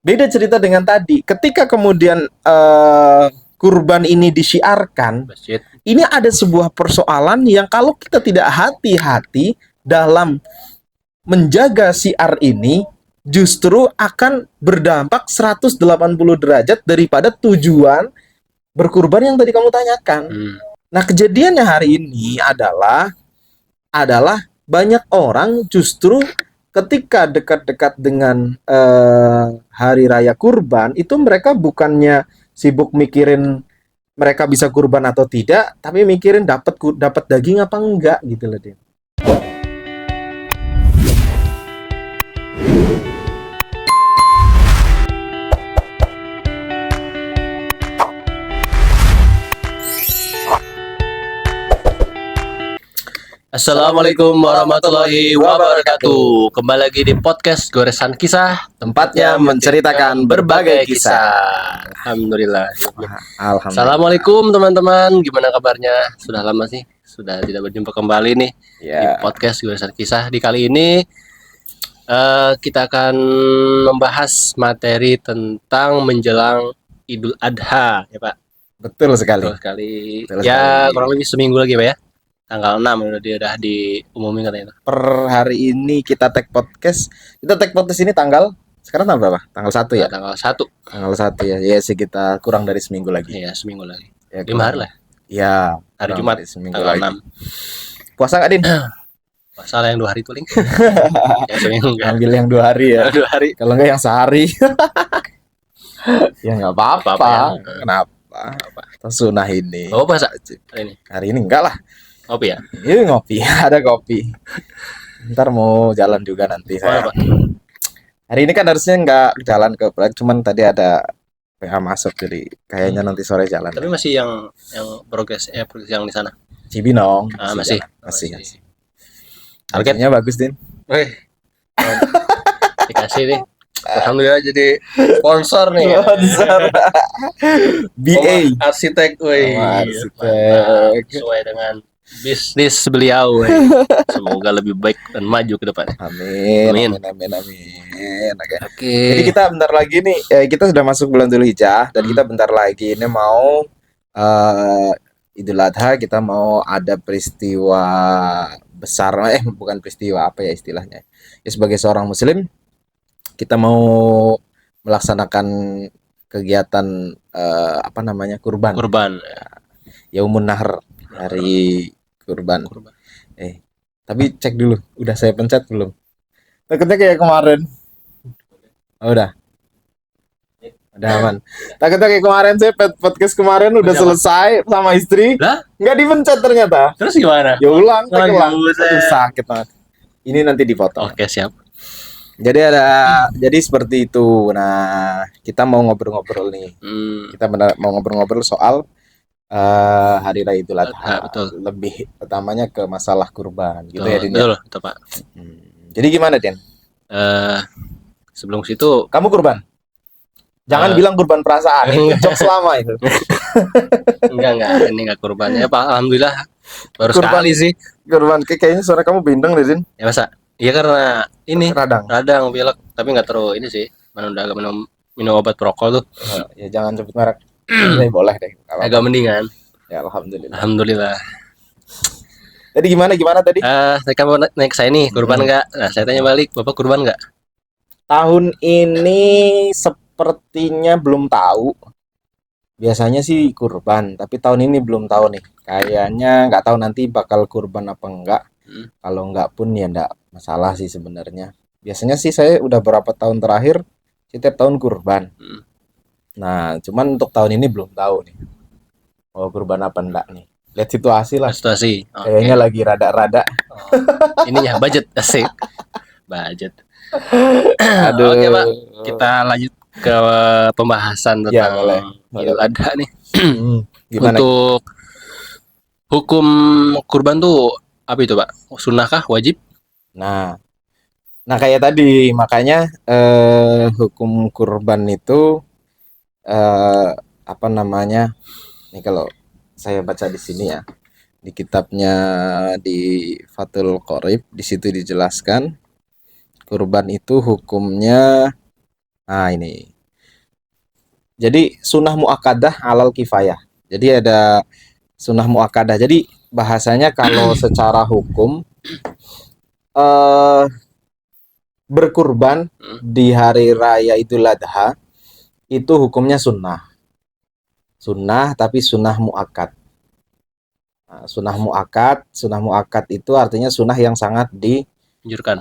Beda cerita dengan tadi. Ketika kemudian kurban ini disiarkan, Masjid. ini ada sebuah persoalan yang kalau kita tidak hati-hati dalam menjaga siar ini, justru akan berdampak 180 derajat daripada tujuan berkurban yang tadi kamu tanyakan. Nah, kejadiannya hari ini adalah banyak orang justru ketika dekat-dekat dengan hari raya kurban itu mereka bukannya sibuk mikirin mereka bisa kurban atau tidak, tapi mikirin dapat daging apa enggak gitu loh, Din. Assalamualaikum warahmatullahi wabarakatuh. Kembali lagi di podcast Goresan Kisah, Tempatnya menceritakan berbagai kisah. Alhamdulillah. Alhamdulillah. Assalamualaikum teman-teman. Gimana kabarnya? Sudah lama sih, sudah tidak berjumpa kembali nih di podcast Goresan Kisah. Di kali ini kita akan membahas materi tentang menjelang Idul Adha, ya Pak. Betul sekali. Betul sekali. Ya, kurang lebih seminggu lagi, Pak ya. Tanggal 6 udah diumumin katanya. Per hari ini kita tag podcast. Kita tag podcast ini sekarang tanggal berapa? Tanggal 1 ya? Tanggal 1. Tanggal 1 ya. Ya sih, kita kurang dari seminggu lagi. Iya, seminggu lagi. Ya, 5 hari lah. Ya, hari Jumat seminggu tanggal lagi. 6. Puasa enggak, Din? Puasa yang 2 hari tuh, Ling. Yang seminggu enggak. Ambil yang 2 hari ya. 2 hari. Kalau enggak yang sehari. Ya enggak apa-apa. Kenapa? Sunah ini. Oh, puasa hari ini enggak lah. Kopi ya? Iya, ngopi. Ada kopi. Ntar mau jalan juga nanti saya. Hari ini kan harusnya nggak jalan ke Prague, cuman tadi ada PH masuk, jadi kayaknya nanti sore jalan. Tapi masih yang progres yang di sana. Cibinong. Masih. Harganya bagus, Din. Dikasih nih. Alhamdulillah jadi sponsor nih. BA. Arsitek, arsitek. Sesuai dengan bisnis beliau. Semoga lebih baik dan maju ke depan. Amin. Oke. Jadi kita bentar lagi nih, kita sudah masuk bulan Dzulhijjah dan kita bentar lagi ini mau Idul Adha, kita mau ada peristiwa besar, bukan peristiwa, apa ya istilahnya. Ya, sebagai seorang muslim kita mau melaksanakan kegiatan kurban. Yaumun Nahr, hari kurban. Tapi cek dulu, udah saya pencet belum? Takutnya kayak kemarin. Udah aman. Takutnya kayak kemarin, saya podcast kemarin udah selesai sama istri, nggak dipencet ternyata. Terus gimana? Ya ulang. Sakit banget. Ini nanti dipotong. Oke, siap. Jadi seperti itu. Nah, kita mau ngobrol-ngobrol nih. Kita mau ngobrol-ngobrol soal hari raya Idul Adha. Lebih utamanya ke masalah kurban gitu ya, Din. Betul, Pak. Jadi gimana, Den? Sebelum situ kamu kurban? Jangan bilang kurban perasaan. Jok selama itu. Enggak, ini enggak kurban. Ya, Pak, alhamdulillah baru kurban, sekali sih. Kurban kayaknya suara kamu bindeng deh, Din. Ya, masa? Iya, karena ini radang pilek, tapi enggak terlalu ini sih. Mana udah agak minum obat prokol tuh. Ya jangan sebut merek. Boleh deh. Agak mendingan. Ya, alhamdulillah. Alhamdulillah. Jadi gimana tadi? Saya mau naik saya nih, kurban enggak? Nah, saya tanya balik, Bapak kurban enggak? Tahun ini sepertinya belum tahu. Biasanya sih kurban, tapi tahun ini belum tahu nih. Kayaknya nggak tahu nanti bakal kurban apa enggak. Kalau enggak pun ya enggak masalah sih sebenarnya. Biasanya sih saya udah berapa tahun terakhir setiap tahun kurban. Nah, cuman untuk tahun ini belum tahu nih. Mau kurban apa enggak nih. Lihat situasi lah. Situasi. Kayaknya lagi rada-rada. Ini ya budget, asik. Budget. Aduh. Oke, Pak. Kita lanjut ke pembahasan tentang Idul Adha nih. Gimana? Untuk hukum kurban tuh apa itu, Pak? Sunnahkah? Wajib? Nah kayak tadi makanya hukum kurban itu Nih kalau saya baca di sini ya, di kitabnya di Fathul Qorib, di situ dijelaskan kurban itu hukumnya. Nah, ini Jadi sunnah muakkadah alal kifayah. Jadi ada sunnah muakkadah. Jadi bahasanya kalau secara hukum eh berkurban di hari raya Idul Adha itu hukumnya sunnah. Sunnah tapi sunnah muakkad. Nah, sunnah muakkad itu artinya sunnah yang sangat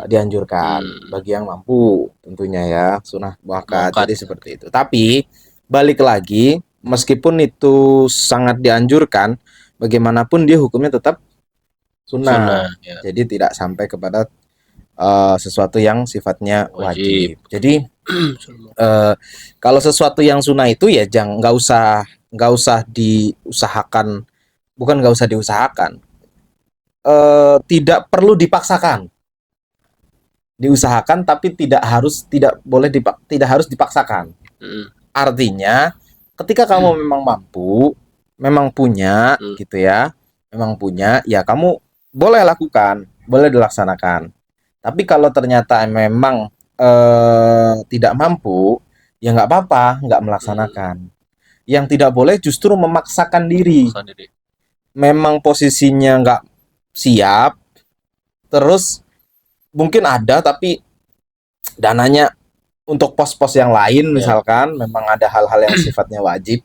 dianjurkan bagi yang mampu tentunya ya, sunnah muakkad. Jadi seperti itu. Tapi balik lagi, meskipun itu sangat dianjurkan, bagaimanapun dia hukumnya tetap sunnah. Ya. Jadi tidak sampai kepada sesuatu yang sifatnya wajib. Jadi kalau sesuatu yang sunnah itu ya jangan nggak usah diusahakan, bukan nggak usah diusahakan, tidak perlu dipaksakan. Diusahakan tapi tidak harus dipaksakan. Artinya ketika kamu memang mampu, memang punya gitu ya, memang punya, ya kamu boleh lakukan, boleh dilaksanakan. Tapi kalau ternyata memang tidak mampu, ya nggak apa-apa, nggak melaksanakan. Yang tidak boleh justru memaksakan diri. Memang posisinya nggak siap, terus mungkin ada tapi dananya untuk pos-pos yang lain misalkan, memang ada hal-hal yang sifatnya wajib,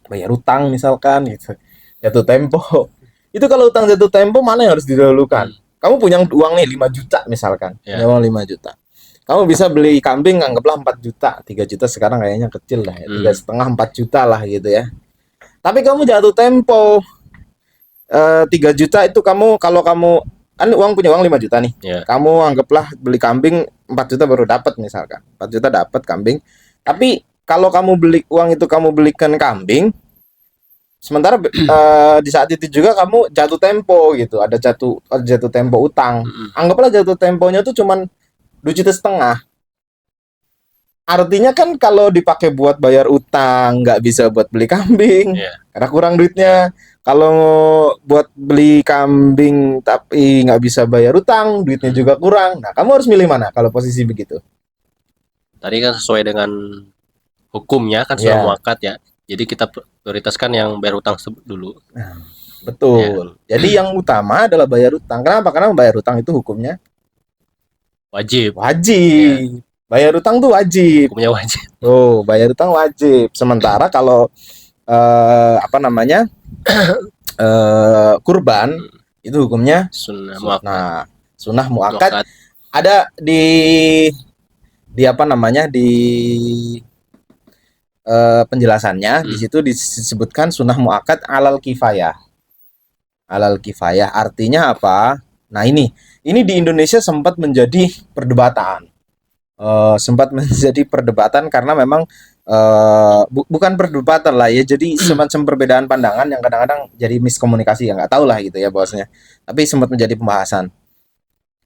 bayar utang misalkan gitu, jatuh tempo. Itu kalau utang jatuh tempo mana yang harus didahulukan? Kamu punya uang nih 5 juta misalkan, punya uang 5 juta. Kamu bisa beli kambing anggaplah 4 juta, 3 juta sekarang kayaknya kecil lah ya, 3,5 4 juta lah gitu ya. Tapi kamu jatuh tempo 3 juta itu kalau kamu kan punya uang 5 juta nih. Kamu anggaplah beli kambing 4 juta baru dapat misalkan. 4 juta dapat kambing. Tapi kalau kamu beli uang itu kamu belikan kambing, sementara di saat itu juga kamu jatuh tempo gitu, ada jatuh tempo utang. Anggaplah jatuh temponya tuh cuman 2,5 juta. Artinya kan kalau dipakai buat bayar utang nggak bisa buat beli kambing, karena kurang duitnya. Kalau buat beli kambing tapi nggak bisa bayar utang, duitnya juga kurang. Nah, kamu harus milih mana kalau posisi begitu? Tadi kan sesuai dengan hukumnya kan sudah muakkad ya. Jadi kita prioritaskan yang bayar utang dulu. Betul. Jadi yang utama adalah bayar utang. Kenapa? Karena bayar utang itu hukumnya wajib. Bayar utang tuh wajib. Hukumnya wajib. Oh, bayar utang wajib. Sementara kalau kurban itu hukumnya sunnah muakkad. Ada di penjelasannya, di situ disebutkan sunnah muakkad alal kifayah. Alal kifayah artinya apa? Nah, ini di Indonesia sempat menjadi perdebatan. Karena memang bukan perdebatan lah ya, jadi semacam perbedaan pandangan yang kadang-kadang jadi miskomunikasi, ya nggak tahu lah gitu ya bahwasanya, tapi sempat menjadi pembahasan.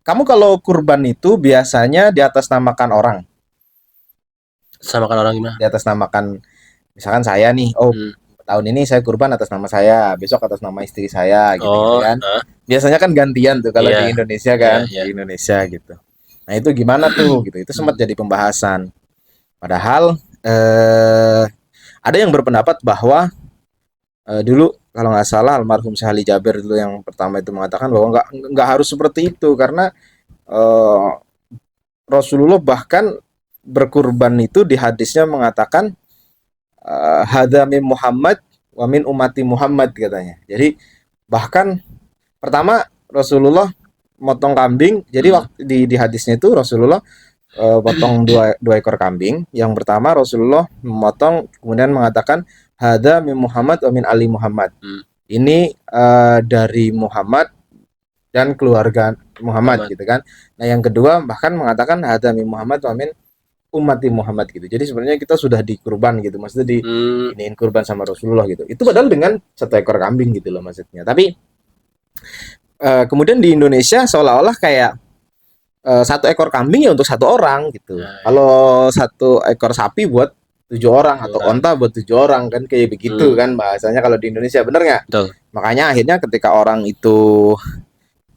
Kamu kalau kurban itu biasanya diatasnamakan orang. Samakan orang gimana? Diatasnamakan, misalkan saya nih, tahun ini saya kurban atas nama saya, besok atas nama istri saya gitu kan. Biasanya kan gantian tuh kalau di Indonesia kan, di Indonesia gitu. Nah, itu gimana tuh gitu. Itu sempat jadi pembahasan. Padahal ada yang berpendapat bahwa dulu kalau nggak salah almarhum Syekh Ali Jaber dulu yang pertama itu mengatakan bahwa nggak harus seperti itu, karena Rasulullah bahkan berkurban itu di hadisnya mengatakan hadza min Muhammad wa min ummati Muhammad katanya. Jadi bahkan pertama Rasulullah motong kambing. Jadi waktu di hadisnya itu Rasulullah potong dua ekor kambing. Yang pertama Rasulullah memotong kemudian mengatakan hadza min Muhammad wa min ali Muhammad. Ini dari Muhammad dan keluarga Muhammad gitu kan. Nah, yang kedua bahkan mengatakan hadza min Muhammad wa min ummati Muhammad gitu. Jadi sebenarnya kita sudah dikurban gitu, maksudnya iniin kurban sama Rasulullah gitu. Itu padahal dengan 1 ekor kambing gitu loh maksudnya. Tapi kemudian di Indonesia seolah-olah kayak 1 ekor kambing ya untuk 1 orang gitu. Kalau 1 ekor sapi buat 7 orang atau onta buat 7 orang kan, kayak begitu kan bahasanya kalau di Indonesia, bener nggak? Makanya akhirnya ketika orang itu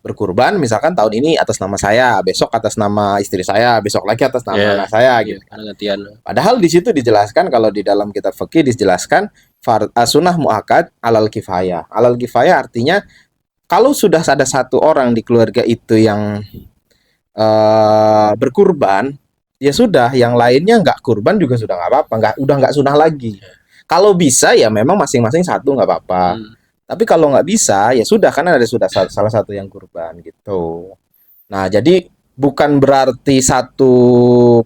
berkurban, misalkan tahun ini atas nama saya, besok atas nama istri saya, besok lagi atas nama anak saya gitu. Gantian. Padahal di situ dijelaskan, kalau di dalam kitab fikih dijelaskan sunnah muakkad alal kifayah. Alal kifayah artinya kalau sudah ada satu orang di keluarga itu yang berkurban, ya sudah, yang lainnya nggak kurban juga sudah nggak apa-apa, udah nggak sunnah lagi. Kalau bisa ya memang masing-masing satu nggak apa-apa. Tapi kalau nggak bisa, ya sudah, karena ada sudah salah satu yang kurban gitu. Nah, jadi bukan berarti satu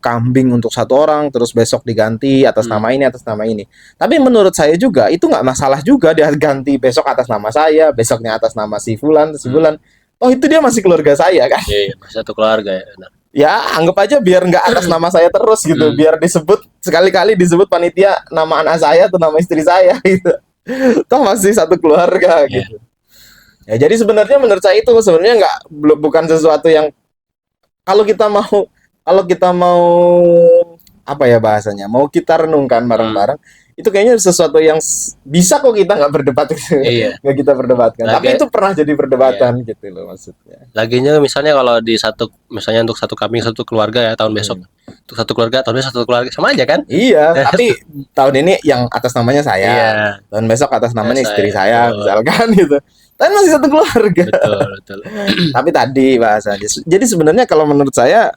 kambing untuk satu orang, terus besok diganti atas nama ini, atas nama ini. Tapi menurut saya juga, itu nggak masalah juga dia ganti besok atas nama saya, besoknya atas nama si Fulan, si Fulan. Oh, itu dia masih keluarga saya kan? Iya, masih satu keluarga ya. Ya, anggap aja biar nggak atas nama saya terus gitu. Biar disebut, sekali-kali disebut panitia nama anak saya atau nama istri saya gitu. Toh masih satu keluarga gitu. Ya, jadi sebenarnya menurut saya itu sebenarnya bukan sesuatu yang kalau kita mau apa ya bahasanya, mau kita renungkan bareng-bareng, itu kayaknya sesuatu yang bisa kok kita nggak berdebat gitu. Nggak kita perdebatkan. Tapi itu pernah jadi perdebatan gitu loh maksudnya. Laginya misalnya kalau misalnya untuk satu kambing satu keluarga ya tahun besok, untuk satu keluarga tahun besok satu keluarga, sama aja kan? Iya, tapi tahun ini yang atas namanya saya, tahun besok atas namanya istri saya, misalkan gitu. Tapi masih satu keluarga. Betul. Tapi tadi bahasanya. Jadi sebenarnya kalau menurut saya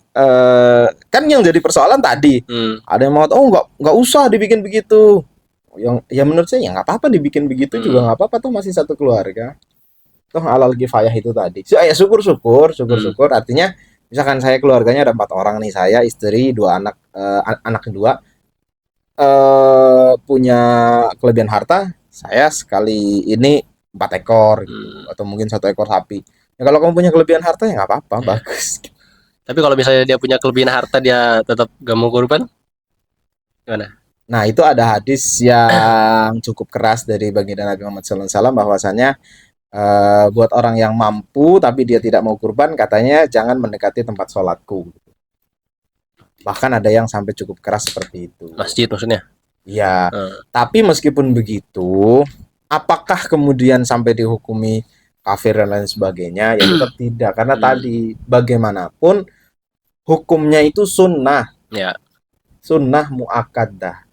kan yang jadi persoalan tadi, ada yang mau nggak usah dibikin begitu. Yang ya menurut saya ya nggak apa-apa dibikin begitu juga nggak apa-apa, tuh masih satu keluarga. Toh alal kifayah itu tadi. Ya syukur-syukur artinya misalkan saya keluarganya ada 4 orang nih, saya, istri, 2 anak, anak kedua punya kelebihan harta, saya sekali ini 4 ekor gitu, atau mungkin 1 ekor sapi. Ya kalau kamu punya kelebihan harta ya nggak apa-apa, bagus. Tapi kalau misalnya dia punya kelebihan harta, dia tetap gak mau kurban, gimana? Nah, itu ada hadis yang cukup keras dari baginda Nabi Muhammad SAW bahwasanya buat orang yang mampu tapi dia tidak mau kurban, katanya jangan mendekati tempat sholatku. Bahkan ada yang sampai cukup keras seperti itu. Masjid maksudnya? Iya. Tapi meskipun begitu, apakah kemudian sampai dihukumi kafir dan lain sebagainya? Ya tetap tidak, karena tadi bagaimanapun hukumnya itu sunnah. Ya. Sunnah muakkadah.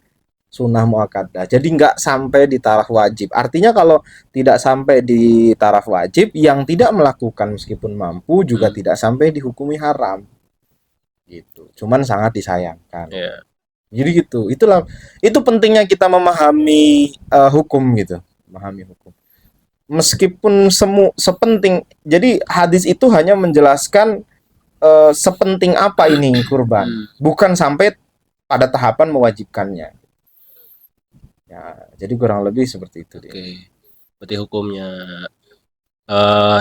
Jadi nggak sampai di taraf wajib. Artinya kalau tidak sampai di taraf wajib, yang tidak melakukan meskipun mampu juga tidak sampai dihukumi haram. Gitu. Cuman sangat disayangkan. Jadi gitu. Itu pentingnya kita memahami hukum gitu. Memahami hukum. Meskipun sepenting. Jadi hadis itu hanya menjelaskan sepenting apa ini kurban. Bukan sampai pada tahapan mewajibkannya. Ya, jadi kurang lebih seperti itu. Berarti hukumnya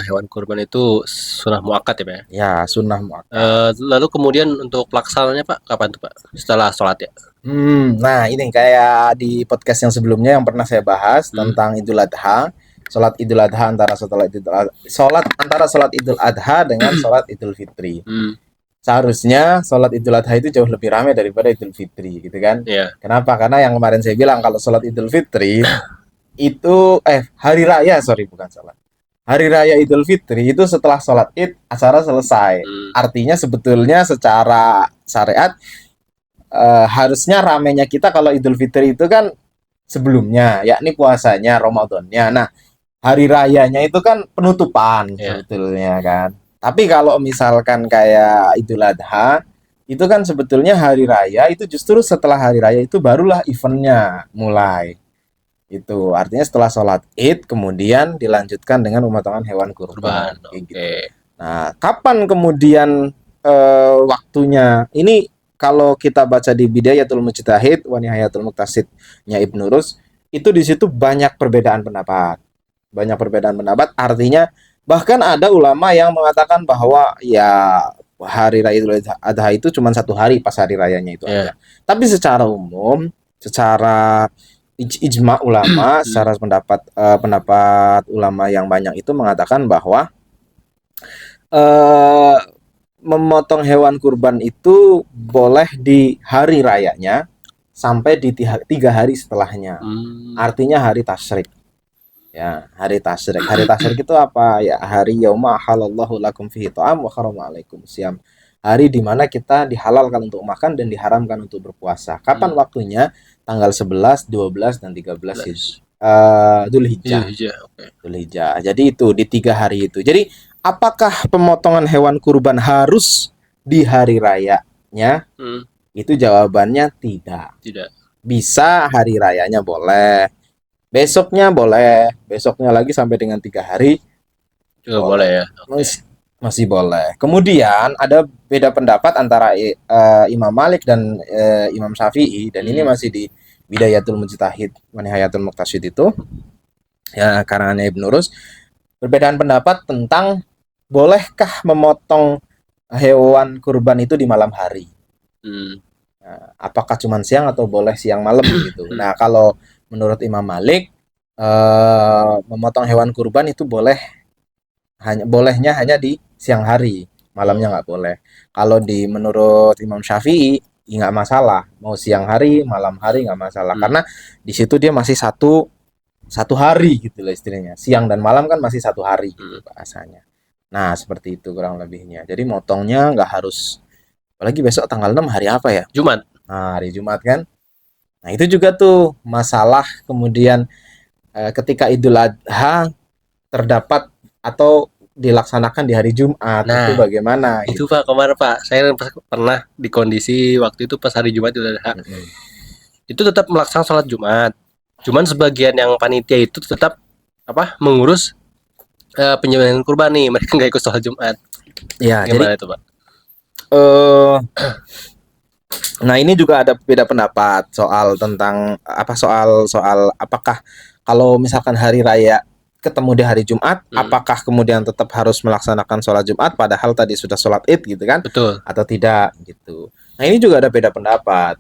hewan kurban itu sunnah muakkad ya Pak ya? Ya, sunnah muakkad. Lalu kemudian untuk pelaksananya Pak, kapan tuh Pak? Setelah sholat ya? Nah ini kayak di podcast yang sebelumnya yang pernah saya bahas tentang Idul Adha. Sholat Idul Adha antara sholat Idul Adha dengan sholat Idul Fitri. Seharusnya sholat Idul Adha itu jauh lebih ramai daripada Idul Fitri gitu kan. Kenapa? Karena yang kemarin saya bilang kalau sholat Idul Fitri itu hari raya hari raya Idul Fitri itu setelah sholat Id acara selesai. Artinya sebetulnya secara syariat harusnya ramainya kita kalau Idul Fitri itu kan sebelumnya, yakni puasanya, Ramadannya. Nah, hari rayanya itu kan penutupan sebetulnya kan. Tapi kalau misalkan kayak Idul Adha, itu kan sebetulnya hari raya itu justru setelah hari raya itu barulah eventnya mulai. Itu artinya setelah sholat Id kemudian dilanjutkan dengan pemotongan hewan kurban. Gitu. Nah, kapan kemudian waktunya? Ini kalau kita baca di Bidayatul Mujtahid wa Nihayatul Muqtasidnya Ibnu Rus, itu di situ banyak perbedaan pendapat. Artinya bahkan ada ulama yang mengatakan bahwa ya hari raya Idul Adha itu cuma 1 hari pas hari rayanya itu aja. Tapi secara umum, secara ijma ulama, secara pendapat ulama yang banyak itu mengatakan bahwa memotong hewan kurban itu boleh di hari rayanya sampai di 3 hari setelahnya. Artinya hari tasyrik. Ya, hari tasyrik. Hari tasyrik itu apa? Ya, hari yauma halallahu lakum fihi ta'am wa harama alaikum siyam. Hari di mana kita dihalalkan untuk makan dan diharamkan untuk berpuasa. Kapan waktunya? Tanggal 11, 12 dan 13 Dzulhijjah. Oke. Dzulhijjah. Jadi itu di 3 hari itu. Jadi apakah pemotongan hewan kurban harus di hari rayanya? Itu jawabannya tidak. Tidak. Bisa hari rayanya boleh. Besoknya boleh, besoknya lagi sampai dengan 3 hari Juga boleh ya. Masih boleh. Kemudian ada beda pendapat antara Imam Malik dan Imam Syafi'i, dan ini masih di Bidayatul Mujtahid wa Nihayatul Muqtasid itu ya, karangannya Ibnu Rus. Perbedaan pendapat tentang bolehkah memotong hewan kurban itu di malam hari. Nah, apakah cuma siang atau boleh siang malam gitu. Nah, kalau menurut Imam Malik memotong hewan kurban itu bolehnya hanya di siang hari, malamnya nggak boleh. Kalau menurut Imam Syafi'i nggak masalah, mau siang hari malam hari nggak masalah, karena di situ dia masih satu hari gitu loh istilahnya. Siang dan malam kan masih satu hari gitu bahasanya. Nah, seperti itu kurang lebihnya. Jadi motongnya nggak harus, apalagi besok tanggal 6 hari apa ya? Jumat. Nah, hari Jumat kan. Nah, itu juga tuh masalah kemudian ketika Idul Adha terdapat atau dilaksanakan di hari Jumat, itu bagaimana? Itu gitu. Pak, kemarin Pak, saya pernah di kondisi waktu itu pas hari Jumat Idul Adha. Itu tetap melaksanakan sholat Jumat. Cuman sebagian yang panitia itu tetap mengurus penyembelihan kurban nih, mereka nggak ikut sholat Jumat. Ya, gimana itu Pak? Nah, ini juga ada beda pendapat soal tentang soal apakah kalau misalkan hari raya ketemu di hari Jumat, apakah kemudian tetap harus melaksanakan sholat Jumat padahal tadi sudah sholat Id gitu kan? Betul. Atau tidak gitu. Nah, ini juga ada beda pendapat.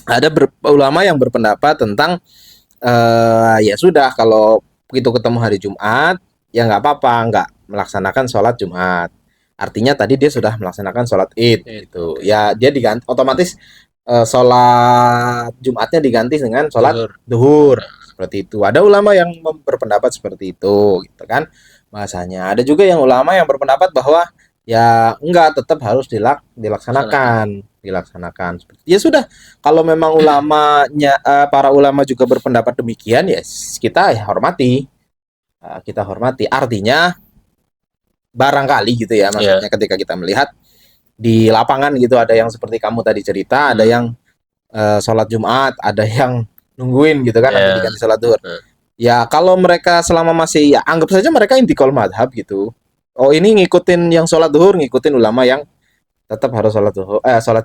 Ada ulama yang berpendapat tentang ya sudah, kalau begitu ketemu hari Jumat ya nggak apa-apa, nggak melaksanakan sholat Jumat. Artinya tadi dia sudah melaksanakan sholat Id gitu. Ya dia diganti otomatis sholat Jumatnya diganti dengan sholat duhur. Seperti itu. Ada ulama yang berpendapat seperti itu gitu kan bahasanya. Ada juga yang ulama yang berpendapat bahwa ya enggak, tetap harus dilaksanakan. Ya sudah, kalau memang para ulama juga berpendapat demikian, ya kita hormati. Kita hormati. Artinya barangkali gitu ya, maksudnya ketika kita melihat di lapangan gitu, ada yang seperti kamu tadi cerita, ada yang sholat Jumat, ada yang nungguin gitu kan, nanti diganti sholat duhur. Ya kalau mereka selama masih, ya anggap saja mereka intikal madhab gitu. Oh, ini ngikutin yang sholat duhur, ngikutin ulama yang tetap harus sholat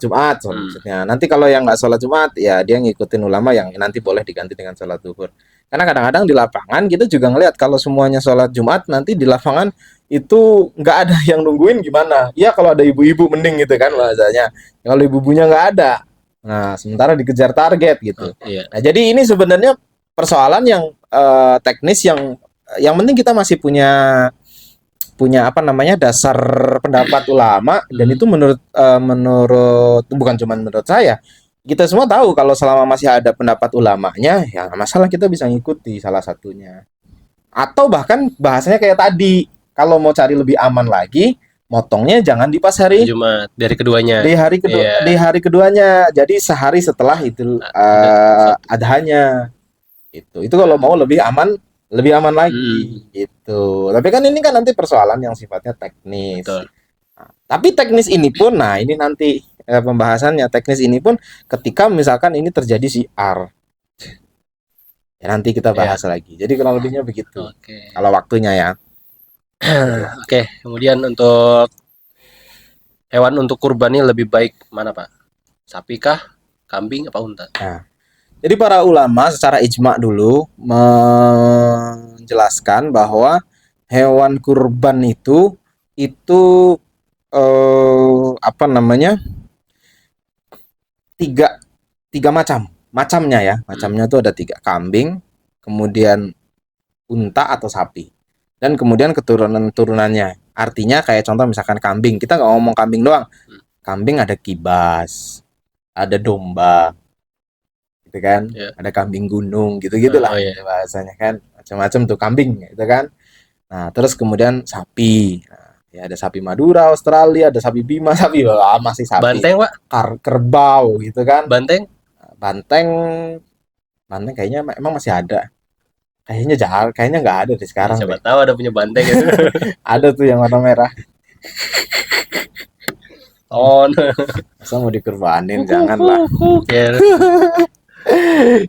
Jumat maksudnya. Nanti kalau yang nggak sholat Jumat, ya dia ngikutin ulama yang nanti boleh diganti dengan sholat duhur. Karena kadang-kadang di lapangan kita juga ngelihat kalau semuanya sholat Jumat, nanti di lapangan itu nggak ada yang nungguin gimana? Ya kalau ada ibu-ibu mending gitu kan bahasanya. Kalau ibu-ibunya nggak ada, nah sementara dikejar target gitu. Nah, jadi ini sebenarnya persoalan yang teknis yang penting kita masih punya dasar pendapat ulama, dan itu menurut bukan cuma menurut saya, kita semua tahu kalau selama masih ada pendapat ulamanya ya nggak masalah, kita bisa ngikuti salah satunya. Atau bahkan bahasanya kayak tadi, kalau mau cari lebih aman lagi, motongnya jangan di pas hari Jumat, dari keduanya. Di hari keduanya. Jadi sehari setelah itu adhanya. Itu kalau mau lebih aman lagi gitu. Tapi kan ini kan nanti persoalan yang sifatnya teknis. Nah, tapi teknis ini pun, nah ini nanti pembahasannya, teknis ini pun ketika misalkan ini terjadi siar, ya nanti kita bahas lagi. Jadi kurang lebihnya begitu. Kalau waktunya ya. Oke, kemudian untuk hewan untuk kurban ini lebih baik mana Pak? Sapi kah, kambing apa unta? Nah, jadi para ulama secara ijma dulu menjelaskan bahwa hewan kurban itu tiga macamnya ya. Macamnya itu ada 3, kambing, kemudian unta atau sapi, dan kemudian keturunan-turunannya. Artinya kayak contoh misalkan kambing, kita nggak ngomong kambing doang. Kambing ada kibas, ada domba, gitu kan, ada kambing gunung, gitu-gitulah bahasanya kan. macam-macam tuh kambing gitu kan. Nah, terus kemudian sapi. Nah, ya ada sapi Madura, Australia, ada sapi Bima, sapi masih sapi. Banteng, Pak. Kerbau gitu kan. Banteng. Banteng, banteng kayaknya emang masih ada. Kayaknya jarang, kayaknya nggak ada di sekarang Siapa deh. tahu ada punya banteng gitu. Ada tuh yang warna merah. Oh, Masa mau dikurbanin, janganlah. ya.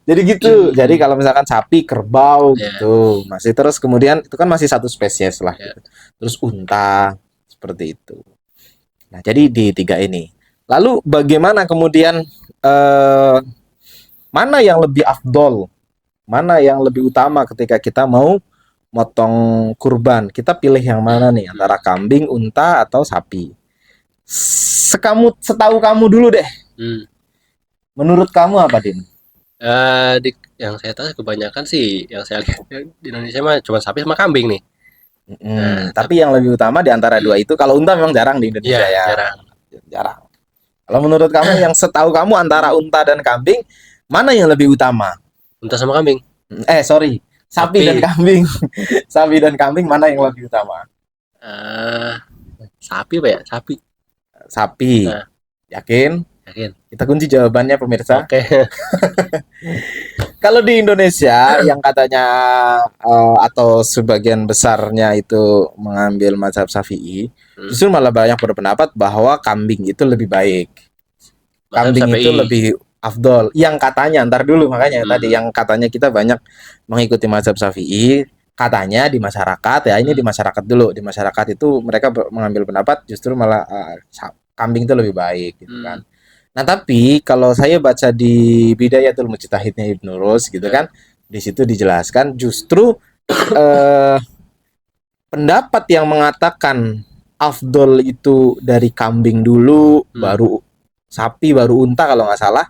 Jadi gitu. Jadi kalau misalkan sapi, kerbau Ya. gitu, masih terus kemudian itu kan masih satu spesies lah. Ya. Gitu. Terus unta seperti itu. Nah, jadi di 3 ini. Lalu bagaimana kemudian mana yang lebih afdol? Mana yang lebih utama ketika kita mau motong kurban? Kita pilih yang mana nih antara kambing, unta atau sapi? Setahu kamu dulu deh. Menurut kamu apa, Din? Yang saya tahu kebanyakan sih yang saya lihat di Indonesia mah cuma sapi sama kambing nih. Tapi yang lebih utama di antara dua itu, kalau unta memang jarang di Indonesia Iya, ya. jarang. Kalau menurut kamu yang setahu kamu antara unta dan kambing, mana yang lebih utama? Unta sama kambing. Sorry, sapi dan kambing. Sapi dan kambing mana yang lebih utama? Sapi, Pak ya? Sapi. Sapi. Yakin? Yakin. Kita kunci jawabannya pemirsa. Oke. Kalau di Indonesia yang katanya atau sebagian besarnya itu mengambil mazhab Syafi'i, justru malah banyak berpendapat bahwa kambing itu lebih baik. Kambing itu lebih afdol. Yang katanya, ntar dulu makanya tadi yang katanya kita banyak mengikuti mazhab Syafi'i, katanya di masyarakat ya, ini di masyarakat dulu. Di masyarakat itu mereka mengambil pendapat justru malah kambing itu lebih baik gitu kan. Nah, tapi kalau saya baca di Bidayatul Mujtahidnya Ibnu Rus gitu kan, di situ dijelaskan justru pendapat yang mengatakan afdol itu dari kambing dulu, baru sapi, baru unta kalau nggak salah.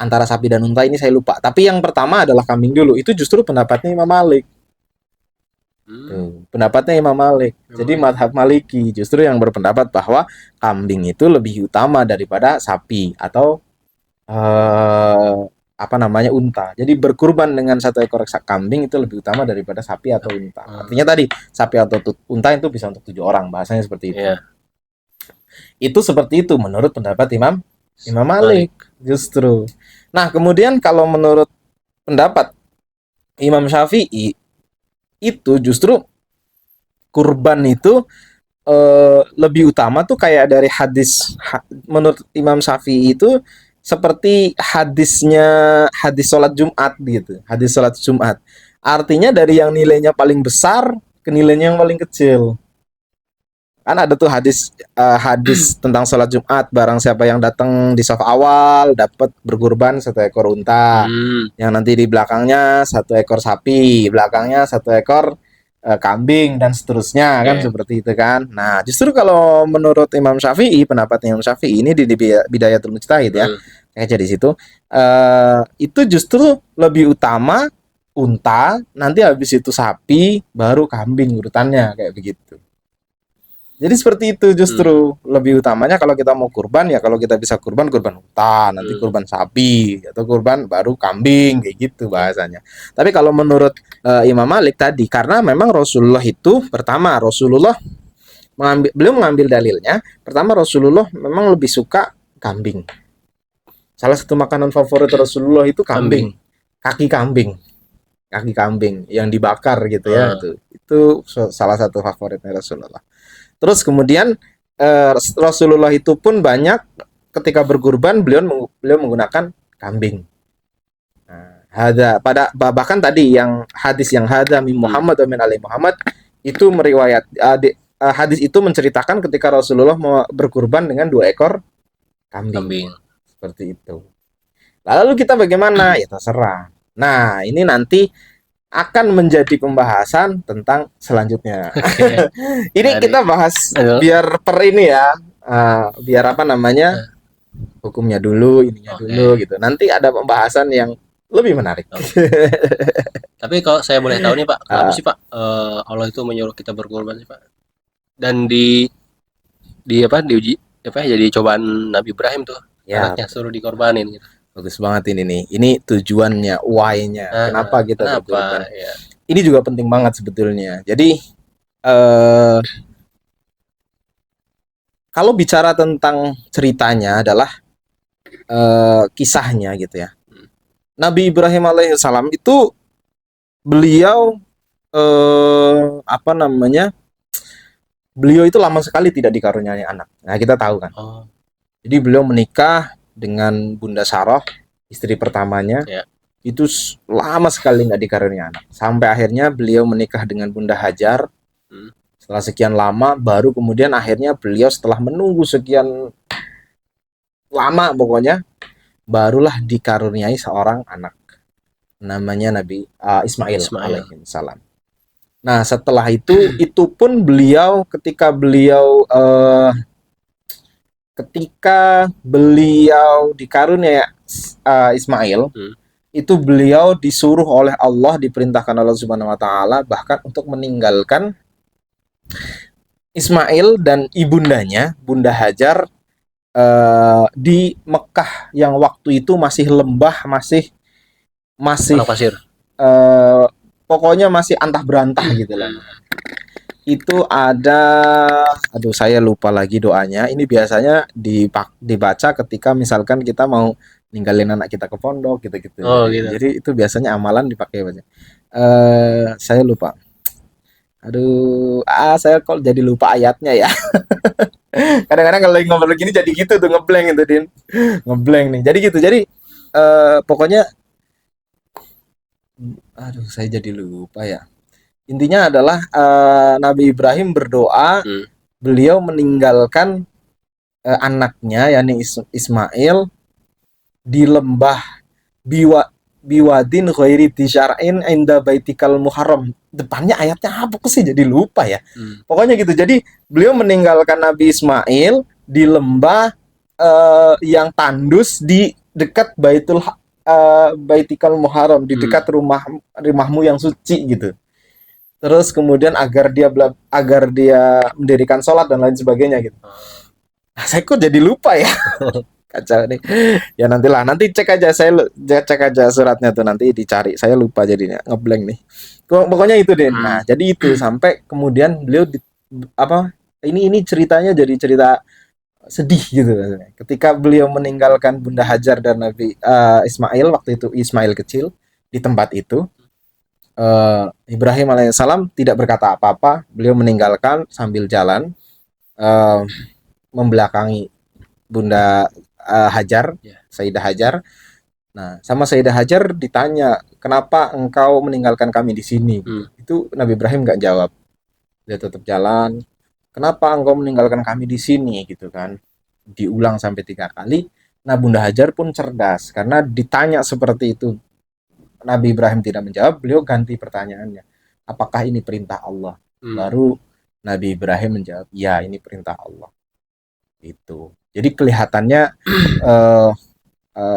Antara sapi dan unta ini saya lupa. Tapi yang pertama adalah kambing dulu. Itu justru pendapatnya Imam Malik. Pendapatnya Imam Malik. Jadi mazhab Maliki justru yang berpendapat bahwa kambing itu lebih utama daripada sapi atau unta. Jadi berkurban dengan 1 ekor kambing itu lebih utama daripada sapi atau unta. Artinya tadi sapi atau unta itu bisa untuk 7 orang, bahasanya seperti itu. Itu seperti itu menurut pendapat Imam Malik justru. Nah, kemudian kalau menurut pendapat Imam Syafi'i itu justru kurban itu lebih utama tuh kayak dari hadis menurut Imam Syafi'i itu seperti hadis sholat Jumat gitu, hadis sholat Jumat. Artinya dari yang nilainya paling besar ke nilainya yang paling kecil. Kan ada tuh hadis tentang sholat Jumat, barang siapa yang datang di saf awal dapat berkurban 1 ekor unta, yang nanti di belakangnya 1 ekor sapi, belakangnya 1 ekor kambing dan seterusnya kan seperti itu kan. Nah, justru kalau menurut Imam Syafi'i, pendapat Imam Syafi'i ini di Bidayatul Mujtahid ya, kayak di situ itu justru lebih utama unta, nanti habis itu sapi, baru kambing urutannya kayak begitu. Jadi seperti itu justru lebih utamanya kalau kita mau kurban ya, kalau kita bisa kurban unta, nanti kurban sapi atau kurban baru kambing kayak gitu bahasanya. Tapi kalau menurut Imam Malik tadi, karena memang Rasulullah itu pertama beliau mengambil dalilnya, pertama Rasulullah memang lebih suka kambing. Salah satu makanan favorit Rasulullah itu kambing. Kaki kambing yang dibakar gitu ya, itu salah satu favoritnya Rasulullah. Terus kemudian Rasulullah itu pun banyak ketika berkurban beliau menggunakan kambing. Bahkan tadi yang hadis yang hada min Muhammad wa min ali Muhammad itu meriwayat hadis itu menceritakan ketika Rasulullah mau berkurban dengan 2 ekor kambing. Seperti itu. Lalu kita bagaimana? Ya terserah. Nah, ini nanti akan menjadi pembahasan tentang selanjutnya. Ini kita bahas biar ini ya, biar hukumnya dulu, ininya dulu gitu. Nanti ada pembahasan yang lebih menarik. Tapi kalau saya boleh tahu nih Pak, kenapa sih Pak Allah itu menyuruh kita berkorban sih Pak? Dan diuji jadi cobaan Nabi Ibrahim tuh, anaknya suruh dikorbanin gitu. Bagus banget ini nih. Ini tujuannya, why-nya. Kenapa kita berkorban? Ya. ini juga penting banget sebetulnya. Jadi kalau bicara tentang ceritanya adalah kisahnya gitu ya. Nabi Ibrahim alaihissalam itu beliau apa namanya? Beliau itu lama sekali tidak dikaruniai anak. Nah, kita tahu kan. Jadi beliau menikah dengan Bunda Sarah, istri pertamanya. Ya. Itu lama sekali nggak dikaruniai anak. Sampai akhirnya beliau menikah dengan Bunda Hajar. Setelah sekian lama, baru kemudian akhirnya beliau setelah menunggu sekian lama pokoknya, barulah dikaruniai seorang anak. Namanya Nabi Ismail alaihissalam. Nah, setelah itu pun beliau ketika beliau dikaruniai Ismail, itu beliau disuruh oleh Allah, diperintahkan Allah Subhanahu wa taala bahkan untuk meninggalkan Ismail dan ibundanya, Bunda Hajar, di Mekah yang waktu itu masih lembah, masih pasir. Pokoknya masih antah berantah gitu lah. Itu ada, aduh saya lupa lagi doanya. Ini biasanya dibaca ketika misalkan kita mau ninggalin anak kita ke pondok gitu-gitu. Gitu. Jadi itu biasanya amalan dipakai baca. Saya lupa. Aduh, saya kok jadi lupa ayatnya ya. Kadang-kadang kalau ngobrol gini jadi gitu tuh, ngeblank itu Din. Ngeblank nih. Jadi gitu. Jadi pokoknya aduh saya jadi lupa ya. Intinya adalah Nabi Ibrahim berdoa, beliau meninggalkan anaknya yakni Ismail di lembah biwadin ghairi disyar'in inda baitikal muharram. Depannya ayatnya apa sih, jadi lupa ya. Pokoknya gitu. Jadi beliau meninggalkan Nabi Ismail di lembah yang tandus di dekat baitikal muharram, di dekat rumahmu yang suci gitu. Terus kemudian agar dia mendirikan sholat dan lain sebagainya gitu. Nah, saya kok jadi lupa ya. Kacau nih. Ya nanti cek aja, cek aja suratnya tuh, nanti dicari. Saya lupa jadinya, ngeblank nih. Pokoknya itu deh. Nah, jadi itu sampai kemudian beliau ini ceritanya jadi cerita sedih gitu. Ketika beliau meninggalkan Bunda Hajar dan Nabi Ismail, waktu itu Ismail kecil di tempat itu, Ibrahim alaihissalam tidak berkata apa-apa. Beliau meninggalkan sambil jalan membelakangi Bunda Hajar, Sayyidah Hajar. Nah, sama Sayyidah Hajar ditanya, kenapa engkau meninggalkan kami di sini? Itu Nabi Ibrahim nggak jawab. Dia tetap jalan. Kenapa engkau meninggalkan kami di sini? Gitu kan. Diulang sampai 3 kali. Nah, Bunda Hajar pun cerdas karena ditanya seperti itu. Nabi Ibrahim tidak menjawab, beliau ganti pertanyaannya. Apakah ini perintah Allah? Baru Nabi Ibrahim menjawab, ya ini perintah Allah. Itu. Jadi kelihatannya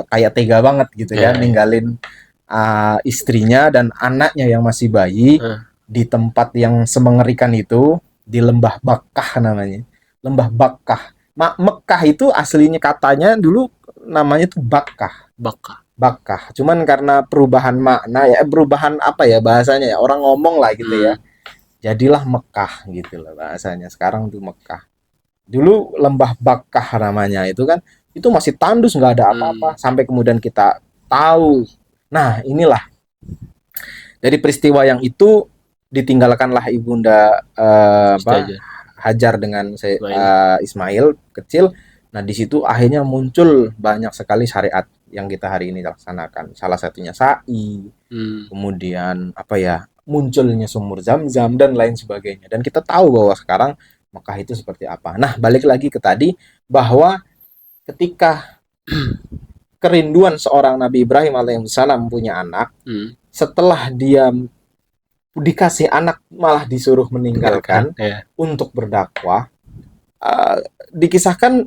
kayak tega banget gitu ya, ninggalin istrinya dan anaknya yang masih bayi di tempat yang semengerikan itu, di lembah Bakkah namanya. Lembah Bakkah. Mekah itu aslinya katanya dulu namanya itu Bakkah. Cuman karena perubahan makna ya, perubahan apa ya bahasanya ya, orang ngomong lah gitu ya. Jadilah Mekah gitu lah bahasanya. Sekarang tuh Mekah. Dulu lembah Bakkah namanya itu kan, itu masih tandus, nggak ada apa-apa. Sampai kemudian kita tahu. Nah, inilah dari peristiwa yang itu ditinggalkanlah ibunda Hajar dengan Ismail kecil. Nah, di situ akhirnya muncul banyak sekali syariat yang kita hari ini laksanakan. Salah satunya sa'i, kemudian munculnya sumur Zam-Zam dan lain sebagainya. Dan kita tahu bahwa sekarang Mekah itu seperti apa. Nah, balik lagi ke tadi bahwa ketika kerinduan seorang Nabi Ibrahim alaihissalam punya anak, setelah dia dikasih anak malah disuruh meninggalkan untuk berdakwah. Dikisahkan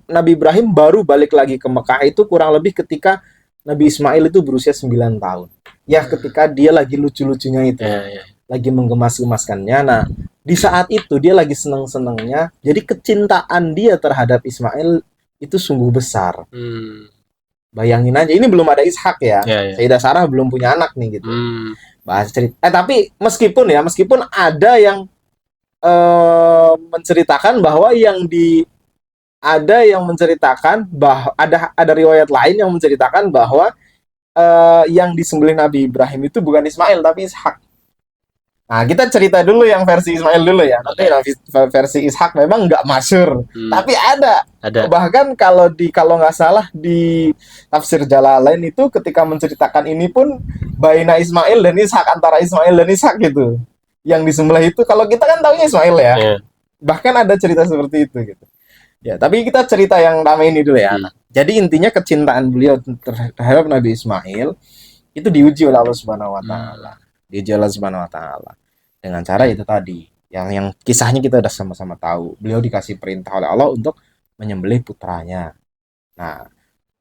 Nabi Ibrahim baru balik lagi ke Mekah itu kurang lebih ketika Nabi Ismail itu berusia 9 tahun. Ya, ketika dia lagi lucu-lucunya itu. Lagi menggemas-gemaskannya. Nah, di saat itu dia lagi senang-senangnya. Jadi kecintaan dia terhadap Ismail itu sungguh besar. Bayangin aja, ini belum ada Ishak ya. Ya. Sayyidah Sarah belum punya anak nih gitu. Hmm. Bahas cerita. Tapi meskipun ada yang menceritakan bahwa ada yang menceritakan bahwa ada riwayat lain yang menceritakan bahwa yang disembelih Nabi Ibrahim itu bukan Ismail tapi Ishak. Nah, kita cerita dulu yang versi Ismail dulu ya. Nanti versi Ishak memang nggak masyhur, tapi ada. Bahkan kalau nggak salah di tafsir Jalalain itu ketika menceritakan ini pun baina Ismail dan Ishak, antara Ismail dan Ishak gitu. Yang disembelih itu kalau kita kan taunya Ismail ya. Bahkan ada cerita seperti itu gitu. Ya, tapi kita cerita yang damai ini dulu ya. Jadi intinya kecintaan beliau terhadap Nabi Ismail itu diuji oleh Allah Subhanahu wa taala. Diuji oleh Allah Subhanahu wa taala. Dengan cara itu tadi, yang kisahnya kita udah sama-sama tahu. Beliau dikasih perintah oleh Allah untuk menyembelih putranya. Nah,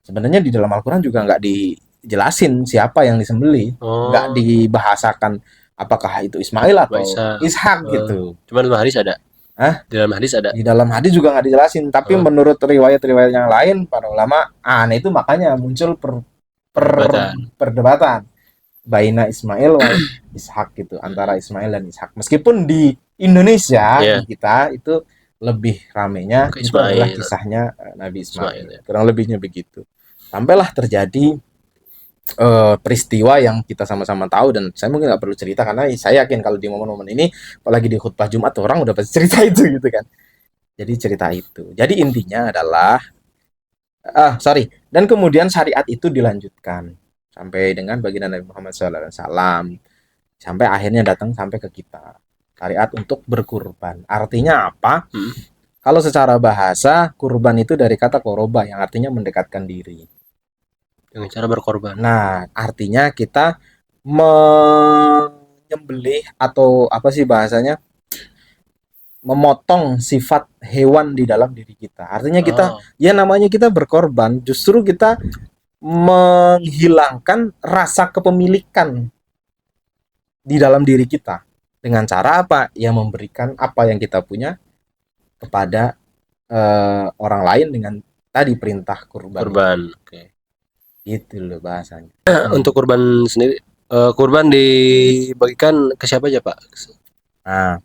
sebenarnya di dalam Al-Qur'an juga nggak dijelasin siapa yang disembelih, nggak dibahasakan apakah itu Ismail atau Ishak gitu. Cuman dalam hadis ada. Di dalam hadis ada. Di dalam hadis juga nggak dijelasin, tapi menurut riwayat-riwayat yang lain para ulama, itu makanya muncul perdebatan baina Ismail wa Ishak gitu, antara Ismail dan Ishak. Meskipun di Indonesia di kita itu lebih ramenya itu adalah kisahnya Nabi Ismail. Kurang lebihnya begitu. Sampailah terjadi peristiwa yang kita sama-sama tahu, dan saya mungkin nggak perlu cerita karena saya yakin kalau di momen-momen ini, apalagi di khutbah Jumat, orang udah pasti cerita itu gitu kan. Jadi cerita itu. Jadi intinya adalah dan kemudian syariat itu dilanjutkan sampai dengan baginda Nabi Muhammad SAW, sampai akhirnya datang sampai ke kita. Syariat untuk berkurban. Artinya apa? Kalau secara bahasa, kurban itu dari kata koroba yang artinya mendekatkan diri. Dengan cara berkorban. Nah, artinya kita menyembelih atau apa sih bahasanya? Memotong sifat hewan di dalam diri kita. Artinya kita, ya namanya kita berkorban, justru kita menghilangkan rasa kepemilikan di dalam diri kita. Dengan cara apa? Ya memberikan apa yang kita punya kepada orang lain dengan tadi perintah kurban. Oke. Gitu loh bahasanya. Untuk kurban sendiri, kurban dibagikan ke siapa aja, Pak? Nah,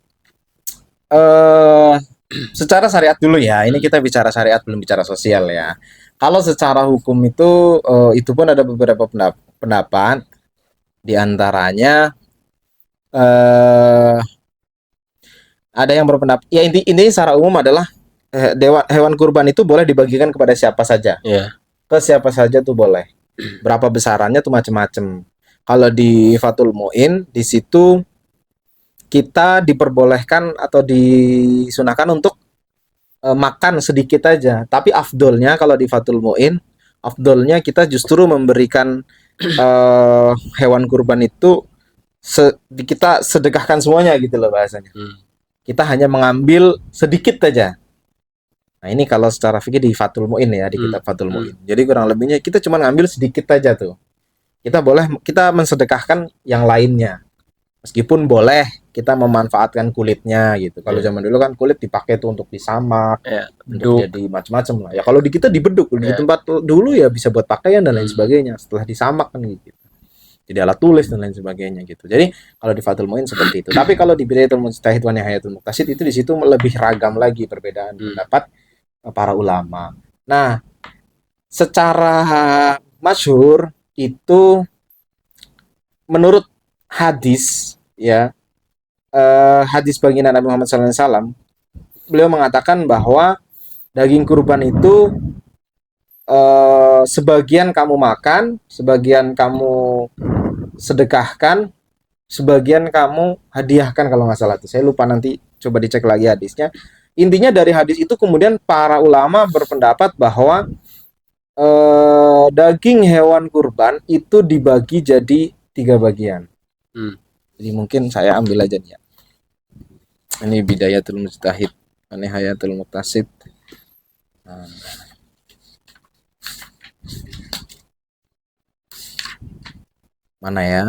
secara syariat dulu ya. Ini kita bicara syariat, belum bicara sosial ya. Kalau secara hukum itu pun ada beberapa pendapat. Di antaranya ada yang berpendapat, ya intinya secara umum adalah hewan kurban itu boleh dibagikan kepada siapa saja. Ke siapa saja tuh boleh. Berapa besarannya tuh macam-macam. Kalau di Fathul Mu'in, di situ kita diperbolehkan atau disunahkan untuk makan sedikit aja. Tapi afdolnya kalau di Fathul Mu'in, afdolnya kita justru memberikan hewan kurban itu kita sedekahkan semuanya gitu loh bahasanya. Kita hanya mengambil sedikit aja. Nah, ini kalau secara fikih di Fathul Mu'in ya, di kitab Fathul Mu'in. Jadi kurang lebihnya kita cuma ngambil sedikit aja tuh. Kita mensedekahkan yang lainnya. Meskipun boleh kita memanfaatkan kulitnya gitu. Kalau zaman dulu kan kulit dipakai tuh untuk disamak, untuk jadi macam-macam lah. Ya kalau di kita dibeduk, di tempat dulu ya bisa buat pakaian dan lain sebagainya. Setelah disamak kan gitu. Jadi alat tulis dan lain sebagainya gitu. Jadi kalau di Fathul Mu'in seperti itu. Tapi kalau di Bidayatul Mujtahid wa Nihayatul Muqtasid itu di situ lebih ragam lagi perbedaan pendapat para ulama. Nah, secara masyhur itu menurut hadis ya, hadis baginda Nabi Muhammad SAW, beliau mengatakan bahwa daging kurban itu sebagian kamu makan, sebagian kamu sedekahkan, sebagian kamu hadiahkan kalau nggak salah tuh. Saya lupa, nanti coba dicek lagi hadisnya. Intinya dari hadis itu kemudian para ulama berpendapat bahwa daging hewan kurban itu dibagi jadi 3 bagian. Jadi mungkin saya ambil aja nih ya. Ini Bidayatul Mujtahid wa Nihayatul Muqtasid. Mana ya?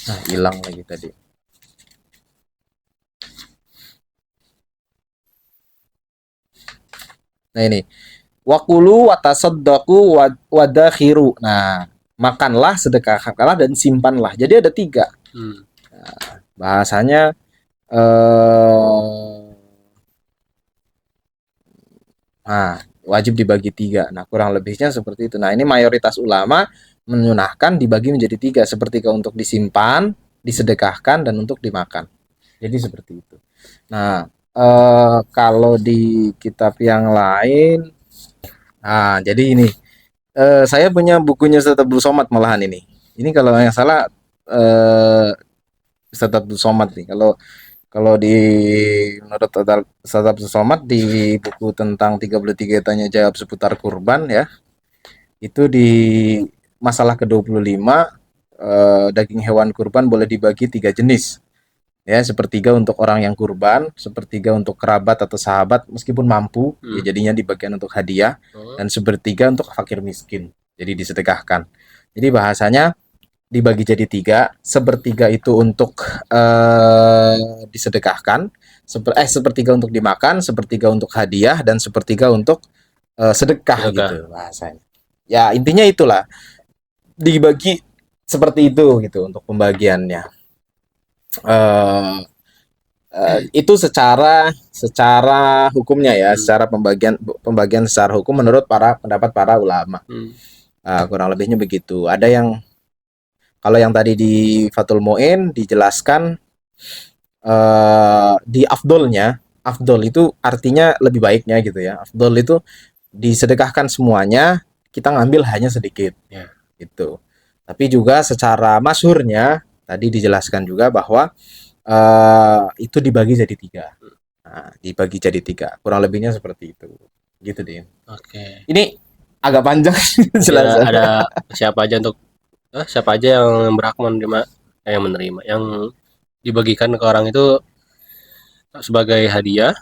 Nah, hilang lagi tadi. Nah ini, wakulu watasaddaqu wadakhiru. Nah, makanlah, sedekahkanlah, dan simpanlah. Jadi ada 3. Bahasanya wajib dibagi 3. Nah, kurang lebihnya seperti itu. Nah, ini mayoritas ulama menyunahkan dibagi menjadi 3, sepertiga untuk disimpan, disedekahkan, dan untuk dimakan. Jadi seperti itu. Nah, kalau di kitab yang lain, jadi ini, saya punya bukunya Ustaz Abdul Somad malahan ini. Ini kalau yang salah Ustaz Abdul Somad nih. Kalau di menurut Ustaz Abdul Somad di buku tentang 33 tanya jawab seputar kurban ya, itu di masalah ke-25, daging hewan kurban boleh dibagi 3 jenis. Ya, sepertiga untuk orang yang kurban, sepertiga untuk kerabat atau sahabat meskipun mampu, ya jadinya dibagian untuk hadiah, dan sepertiga untuk fakir miskin, jadi disedekahkan. Jadi bahasanya dibagi jadi 3, sepertiga itu untuk disedekahkan, sepertiga untuk dimakan, sepertiga untuk hadiah, dan sepertiga untuk sedekah gitu bahasanya. Ya intinya itulah, dibagi seperti itu gitu untuk pembagiannya. Itu secara hukumnya ya, secara pembagian secara hukum menurut pendapat para ulama. Kurang lebihnya begitu. Ada yang, kalau yang tadi di Fathul Mu'in dijelaskan di afdolnya, afdol itu artinya lebih baiknya gitu ya. Afdol itu disedekahkan semuanya, kita ngambil hanya sedikit gitu. Tapi juga secara masyhurnya tadi dijelaskan juga bahwa itu dibagi jadi 3. Nah, dibagi jadi 3. Kurang lebihnya seperti itu. Gitu, Din. Oke. Ini agak panjang jelas. Ada siapa aja yang berhak menerima, yang dibagikan ke orang itu sebagai hadiah,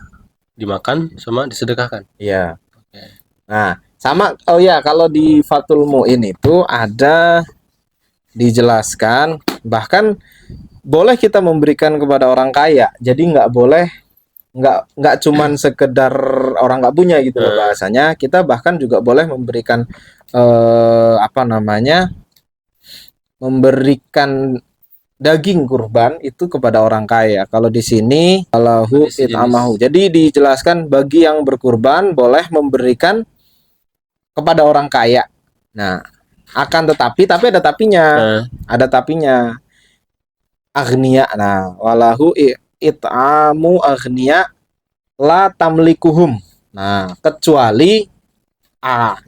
dimakan sama disedekahkan. Iya. Oke. Nah, sama kalau di Fathul Mu'in itu ada dijelaskan bahkan boleh kita memberikan kepada orang kaya. Jadi nggak cuman sekedar orang nggak punya gitu loh bahasanya. Kita bahkan juga boleh memberikan memberikan daging kurban itu kepada orang kaya. Kalau di sini Allahu it'amahu. Jadi dijelaskan bagi yang berkurban boleh memberikan kepada orang kaya. Nah, akan tetapi ada tapinya. Ada tapinya. Aghnia. Nah, walahu it'amu aghnia la tamlikuhum. Nah, kecuali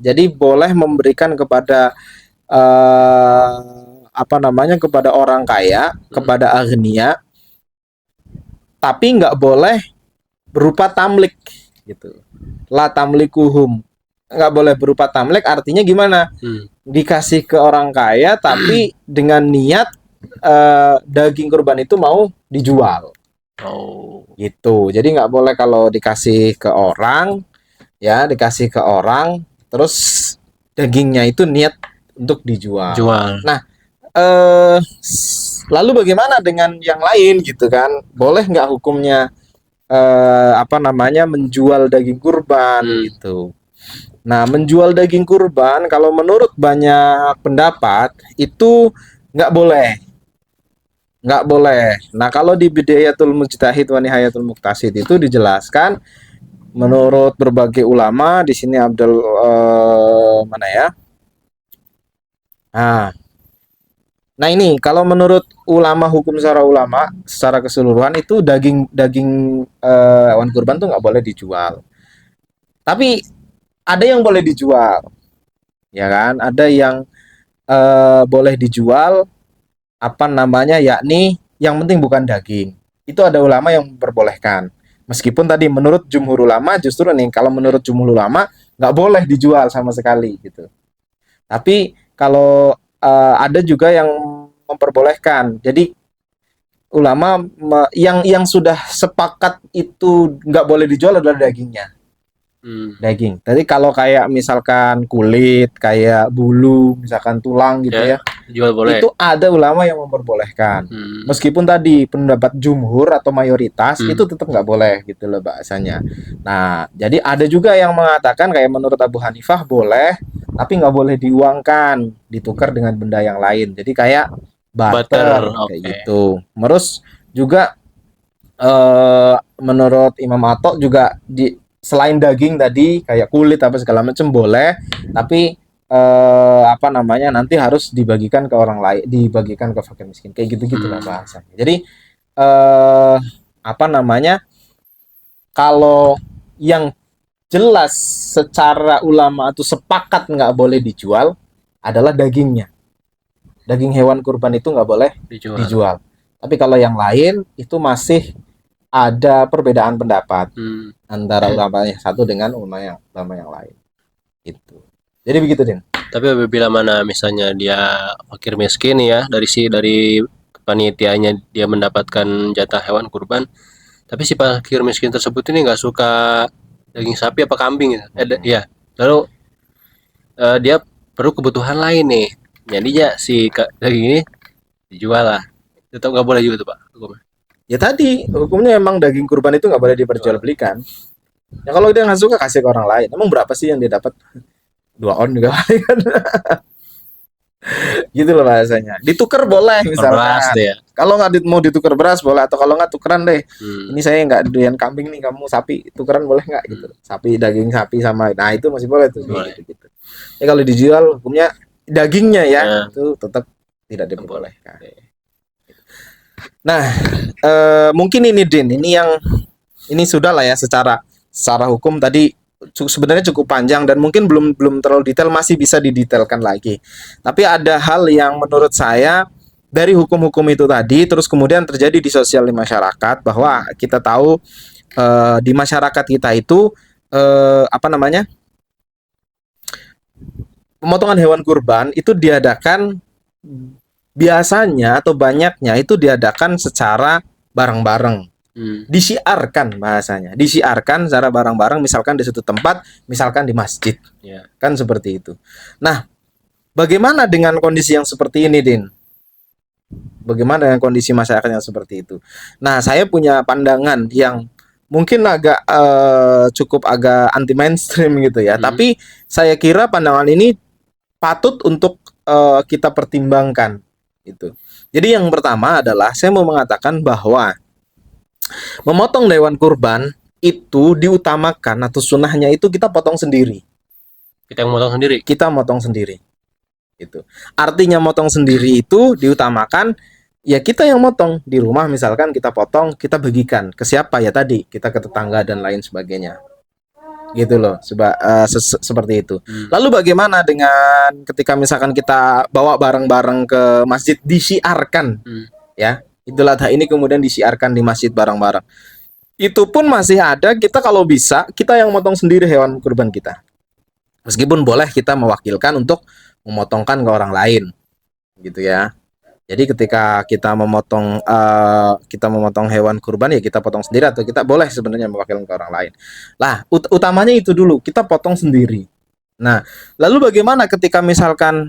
jadi boleh memberikan kepada kepada orang kaya, kepada aghnia, tapi nggak boleh berupa tamlik gitu. La tamlikuhum. Nggak boleh berupa tamlik, artinya gimana? Dikasih ke orang kaya tapi dengan niat daging kurban itu mau dijual. Gitu. Jadi nggak boleh kalau dikasih ke orang, ya dikasih ke orang, terus dagingnya itu niat untuk dijual. Nah, lalu bagaimana dengan yang lain gitu kan? Boleh nggak hukumnya menjual daging kurban gitu? Nah, menjual daging kurban kalau menurut banyak pendapat itu nggak boleh. Nah, kalau di Bidayatul Mujtahid wa Nihayatul Muqtasid itu dijelaskan menurut berbagai ulama, di sini Abdul Nah ini kalau menurut ulama hukum secara keseluruhan itu daging hewan kurban tuh nggak boleh dijual. Tapi ada yang boleh dijual, ya kan? Ada yang boleh dijual, yakni yang penting bukan daging. Itu ada ulama yang memperbolehkan. Meskipun tadi menurut jumhur ulama justru nih, kalau menurut jumhur ulama nggak boleh dijual sama sekali gitu. Tapi kalau ada juga yang memperbolehkan. Jadi ulama yang sudah sepakat itu nggak boleh dijual adalah dagingnya. Daging. Jadi kalau kayak misalkan kulit, kayak bulu, misalkan tulang gitu ya, Jual boleh. Itu ada ulama yang memperbolehkan. Meskipun tadi pendapat jumhur atau mayoritas itu tetap nggak boleh gitu loh bahasanya. Nah, jadi ada juga yang mengatakan kayak menurut Abu Hanifah boleh, tapi nggak boleh diuangkan, ditukar dengan benda yang lain. Jadi kayak barter kayak gitu. Terus juga menurut Imam Atok juga selain daging tadi kayak kulit apa segala macam boleh, tapi apa namanya nanti harus dibagikan ke orang lain, dibagikan ke fakir miskin kayak gitu-gitu lah bahasanya. Jadi apa namanya kalau yang jelas secara ulama itu sepakat nggak boleh dijual adalah dagingnya. Daging hewan kurban itu nggak boleh dijual. Tapi kalau yang lain itu masih ada perbedaan pendapat antara ulama yang satu dengan ulama yang lain. Itu. Jadi begitu, Din. Tapi apabila mana misalnya dia fakir miskin ya, dari panitianya dia mendapatkan jatah hewan kurban, tapi si fakir miskin tersebut ini nggak suka daging sapi apa kambing ya. Lalu dia perlu kebutuhan lain nih. Jadinya si daging ini dijual lah. Tetap nggak boleh juga tuh, Pak. Ya tadi hukumnya emang daging kurban itu nggak boleh diperjualbelikan. Ya kalau dia nggak suka kasih ke orang lain. Emang berapa sih yang dia dapat? 2 on juga kan. Gitu loh bahasanya. Ditukar boleh misalnya. Kalau nggak mau ditukar beras boleh, atau kalau nggak tukeran deh. Ini saya nggak doyan kambing nih, kamu sapi, tukeran boleh nggak gitu. Sapi, daging sapi sama. Nah itu masih boleh tuh. Gitu. Ya kalau dijual hukumnya dagingnya ya itu tetap tidak diperbolehkan. Nah mungkin ini Din, ini sudah lah ya secara hukum tadi sebenarnya cukup panjang dan mungkin belum terlalu detail, masih bisa didetailkan lagi. Tapi ada hal yang menurut saya dari hukum-hukum itu tadi terus kemudian terjadi di sosial di masyarakat, bahwa kita tahu di masyarakat kita itu apa namanya pemotongan hewan kurban itu diadakan biasanya atau banyaknya itu diadakan secara bareng-bareng. Disiarkan bahasanya, disiarkan secara bareng-bareng, misalkan di suatu tempat, misalkan di masjid, kan seperti itu. Nah, bagaimana dengan kondisi yang seperti ini, Din? Bagaimana dengan kondisi masyarakat yang seperti itu? Nah, saya punya pandangan yang mungkin cukup agak anti mainstream gitu ya. Tapi saya kira pandangan ini patut untuk kita pertimbangkan. Itu. Jadi yang pertama adalah saya mau mengatakan bahwa memotong hewan kurban itu diutamakan atau sunnahnya itu kita potong sendiri. Kita yang motong sendiri. Kita motong sendiri. Itu. Artinya motong sendiri itu diutamakan, ya kita yang motong di rumah, misalkan kita potong, kita bagikan ke siapa ya tadi, kita ke tetangga dan lain sebagainya. Gitu loh, seperti itu. Lalu bagaimana dengan ketika misalkan kita bawa bareng-bareng ke masjid, disiarkan, ya Idul Adha ini kemudian disiarkan di masjid bareng-bareng. Itu pun masih ada, kita kalau bisa kita yang motong sendiri hewan kurban kita. Meskipun boleh kita mewakilkan untuk memotongkan ke orang lain, gitu ya. Jadi ketika kita memotong hewan kurban, ya kita potong sendiri, atau kita boleh sebenarnya mewakilkan ke orang lain. Lah, utamanya itu dulu, kita potong sendiri. Nah, lalu bagaimana ketika misalkan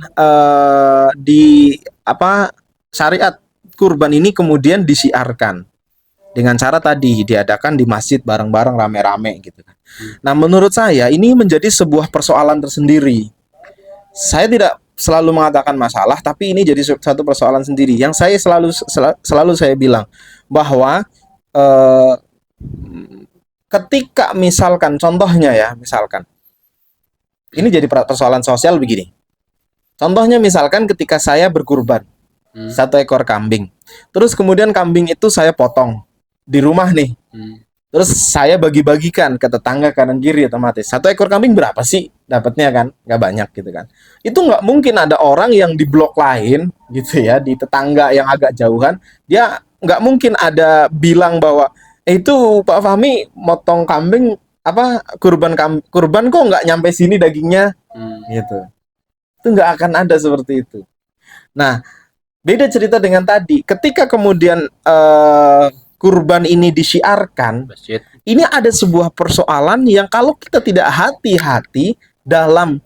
syariat kurban ini kemudian disiarkan dengan cara tadi diadakan di masjid bareng-bareng rame-rame gitu kan. Nah, menurut saya ini menjadi sebuah persoalan tersendiri. Saya tidak selalu mengatakan masalah, tapi ini jadi satu persoalan sendiri yang saya selalu saya bilang bahwa ketika misalkan contohnya ya, misalkan ini jadi persoalan sosial begini. Contohnya misalkan ketika saya berkurban 1 ekor kambing. Terus kemudian kambing itu saya potong di rumah nih. Terus saya bagi-bagikan ke tetangga kanan kiri, otomatis 1 ekor kambing berapa sih dapatnya kan? Nggak banyak gitu kan. Itu nggak mungkin ada orang yang di blok lain gitu ya, di tetangga yang agak jauhan, dia nggak mungkin ada bilang bahwa itu Pak Fahmi motong kambing kurban kok nggak nyampe sini dagingnya gitu. Itu nggak akan ada seperti itu. Nah, beda cerita dengan tadi, ketika kemudian kurban ini disiarkan, ini ada sebuah persoalan yang kalau kita tidak hati-hati dalam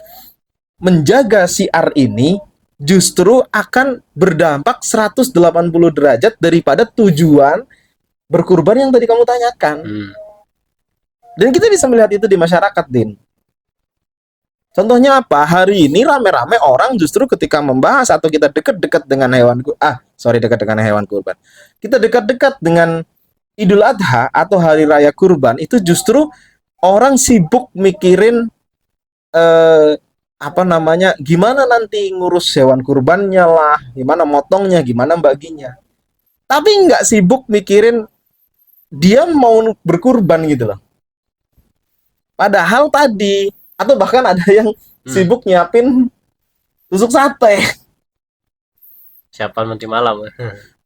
menjaga siar ini, justru akan berdampak 180 derajat daripada tujuan berkurban yang tadi kamu tanyakan. Dan kita bisa melihat itu di masyarakat, Din. Contohnya apa? Hari ini rame-rame orang justru ketika membahas atau kita dekat-dekat dengan dekat dengan hewan kurban. Kita dekat-dekat dengan Idul Adha atau hari raya kurban, itu justru orang sibuk mikirin gimana nanti ngurus hewan kurbannya lah, gimana motongnya, gimana baginya. Tapi nggak sibuk mikirin dia mau berkurban gitu loh. Padahal tadi, atau bahkan ada yang sibuk nyiapin tusuk sate. Siapa nanti malam?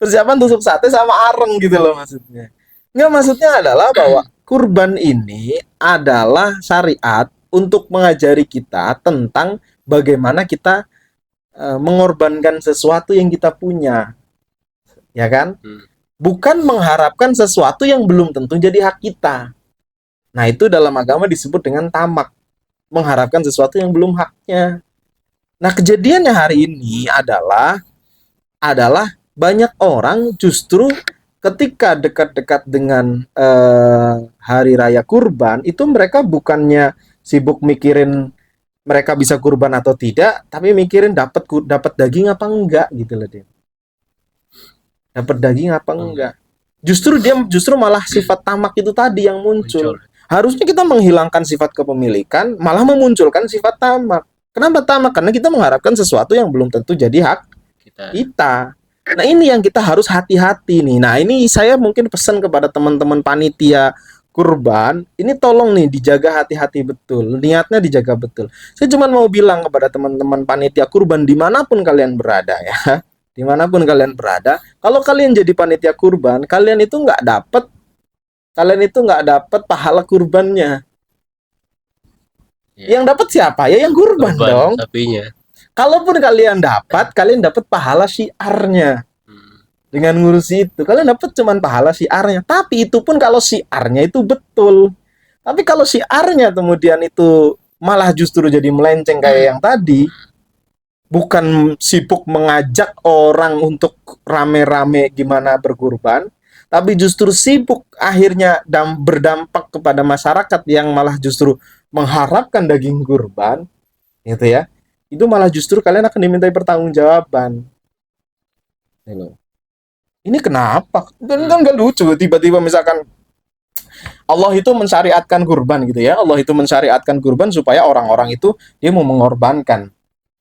Persiapan tusuk sate sama areng gitu loh maksudnya. Nggak, maksudnya adalah bahwa kurban ini adalah syariat untuk mengajari kita tentang bagaimana kita mengorbankan sesuatu yang kita punya. Ya kan? Bukan mengharapkan sesuatu yang belum tentu jadi hak kita. Nah, itu dalam agama disebut dengan tamak. Mengharapkan sesuatu yang belum haknya. Nah, kejadiannya hari ini adalah banyak orang justru ketika dekat-dekat dengan hari raya kurban, itu mereka bukannya sibuk mikirin mereka bisa kurban atau tidak, tapi mikirin dapat daging apa enggak gitu loh, dia. Dapat daging apa enggak. Justru malah sifat tamak itu tadi yang muncul. Harusnya kita menghilangkan sifat kepemilikan, malah memunculkan sifat tamak. Kenapa tamak? Karena kita mengharapkan sesuatu yang belum tentu jadi hak kita. Nah, ini yang kita harus hati-hati nih. Nah, ini saya mungkin pesan kepada teman-teman panitia kurban, ini tolong nih dijaga hati-hati betul, niatnya dijaga betul. Saya cuma mau bilang kepada teman-teman panitia kurban dimanapun kalian berada ya, dimanapun kalian berada, kalau kalian jadi panitia kurban, kalian itu nggak dapat pahala kurbannya. Yang dapat siapa? Ya yang kurban dong. Sapinya. Kalaupun kalian dapat pahala syiarnya. Dengan ngurusi itu, kalian dapat cuman pahala syiarnya. Tapi itu pun kalau syiarnya itu betul. Tapi kalau syiarnya kemudian itu malah justru jadi melenceng kayak yang tadi, bukan sibuk mengajak orang untuk rame-rame gimana berkurban, tapi justru sibuk akhirnya berdampak kepada masyarakat yang malah justru mengharapkan daging kurban, gitu ya. Itu malah justru kalian akan dimintai pertanggungjawaban. Ini kenapa? Kan nggak lucu tiba-tiba misalkan Allah itu mensyariatkan kurban gitu ya. Allah itu mensyariatkan kurban supaya orang-orang itu dia mau mengorbankan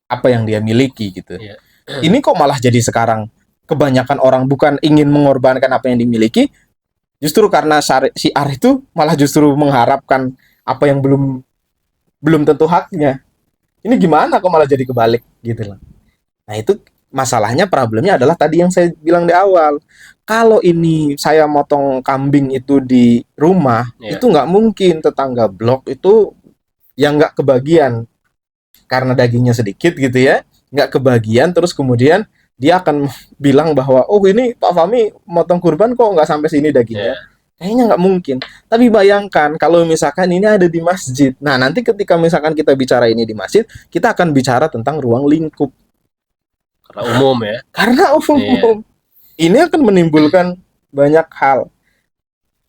apa yang dia miliki gitu. Yeah. Ini kok malah jadi sekarang kebanyakan orang bukan ingin mengorbankan apa yang dimiliki, justru karena syiar itu malah justru mengharapkan apa yang belum tentu haknya. Ini gimana kok malah jadi kebalik gitu loh. Nah, itu masalahnya, problemnya adalah tadi yang saya bilang di awal. Kalau ini saya motong kambing itu di rumah, itu nggak mungkin tetangga blok itu yang nggak kebagian karena dagingnya sedikit gitu ya, nggak kebagian, terus kemudian dia akan bilang bahwa oh ini Pak Fahmi motong kurban kok nggak sampai sini dagingnya. Kayaknya nggak mungkin. Tapi bayangkan kalau misalkan ini ada di masjid. Nah, nanti ketika misalkan kita bicara ini di masjid, kita akan bicara tentang ruang lingkup. Karena umum ya. Karena umum. Ini akan menimbulkan banyak hal.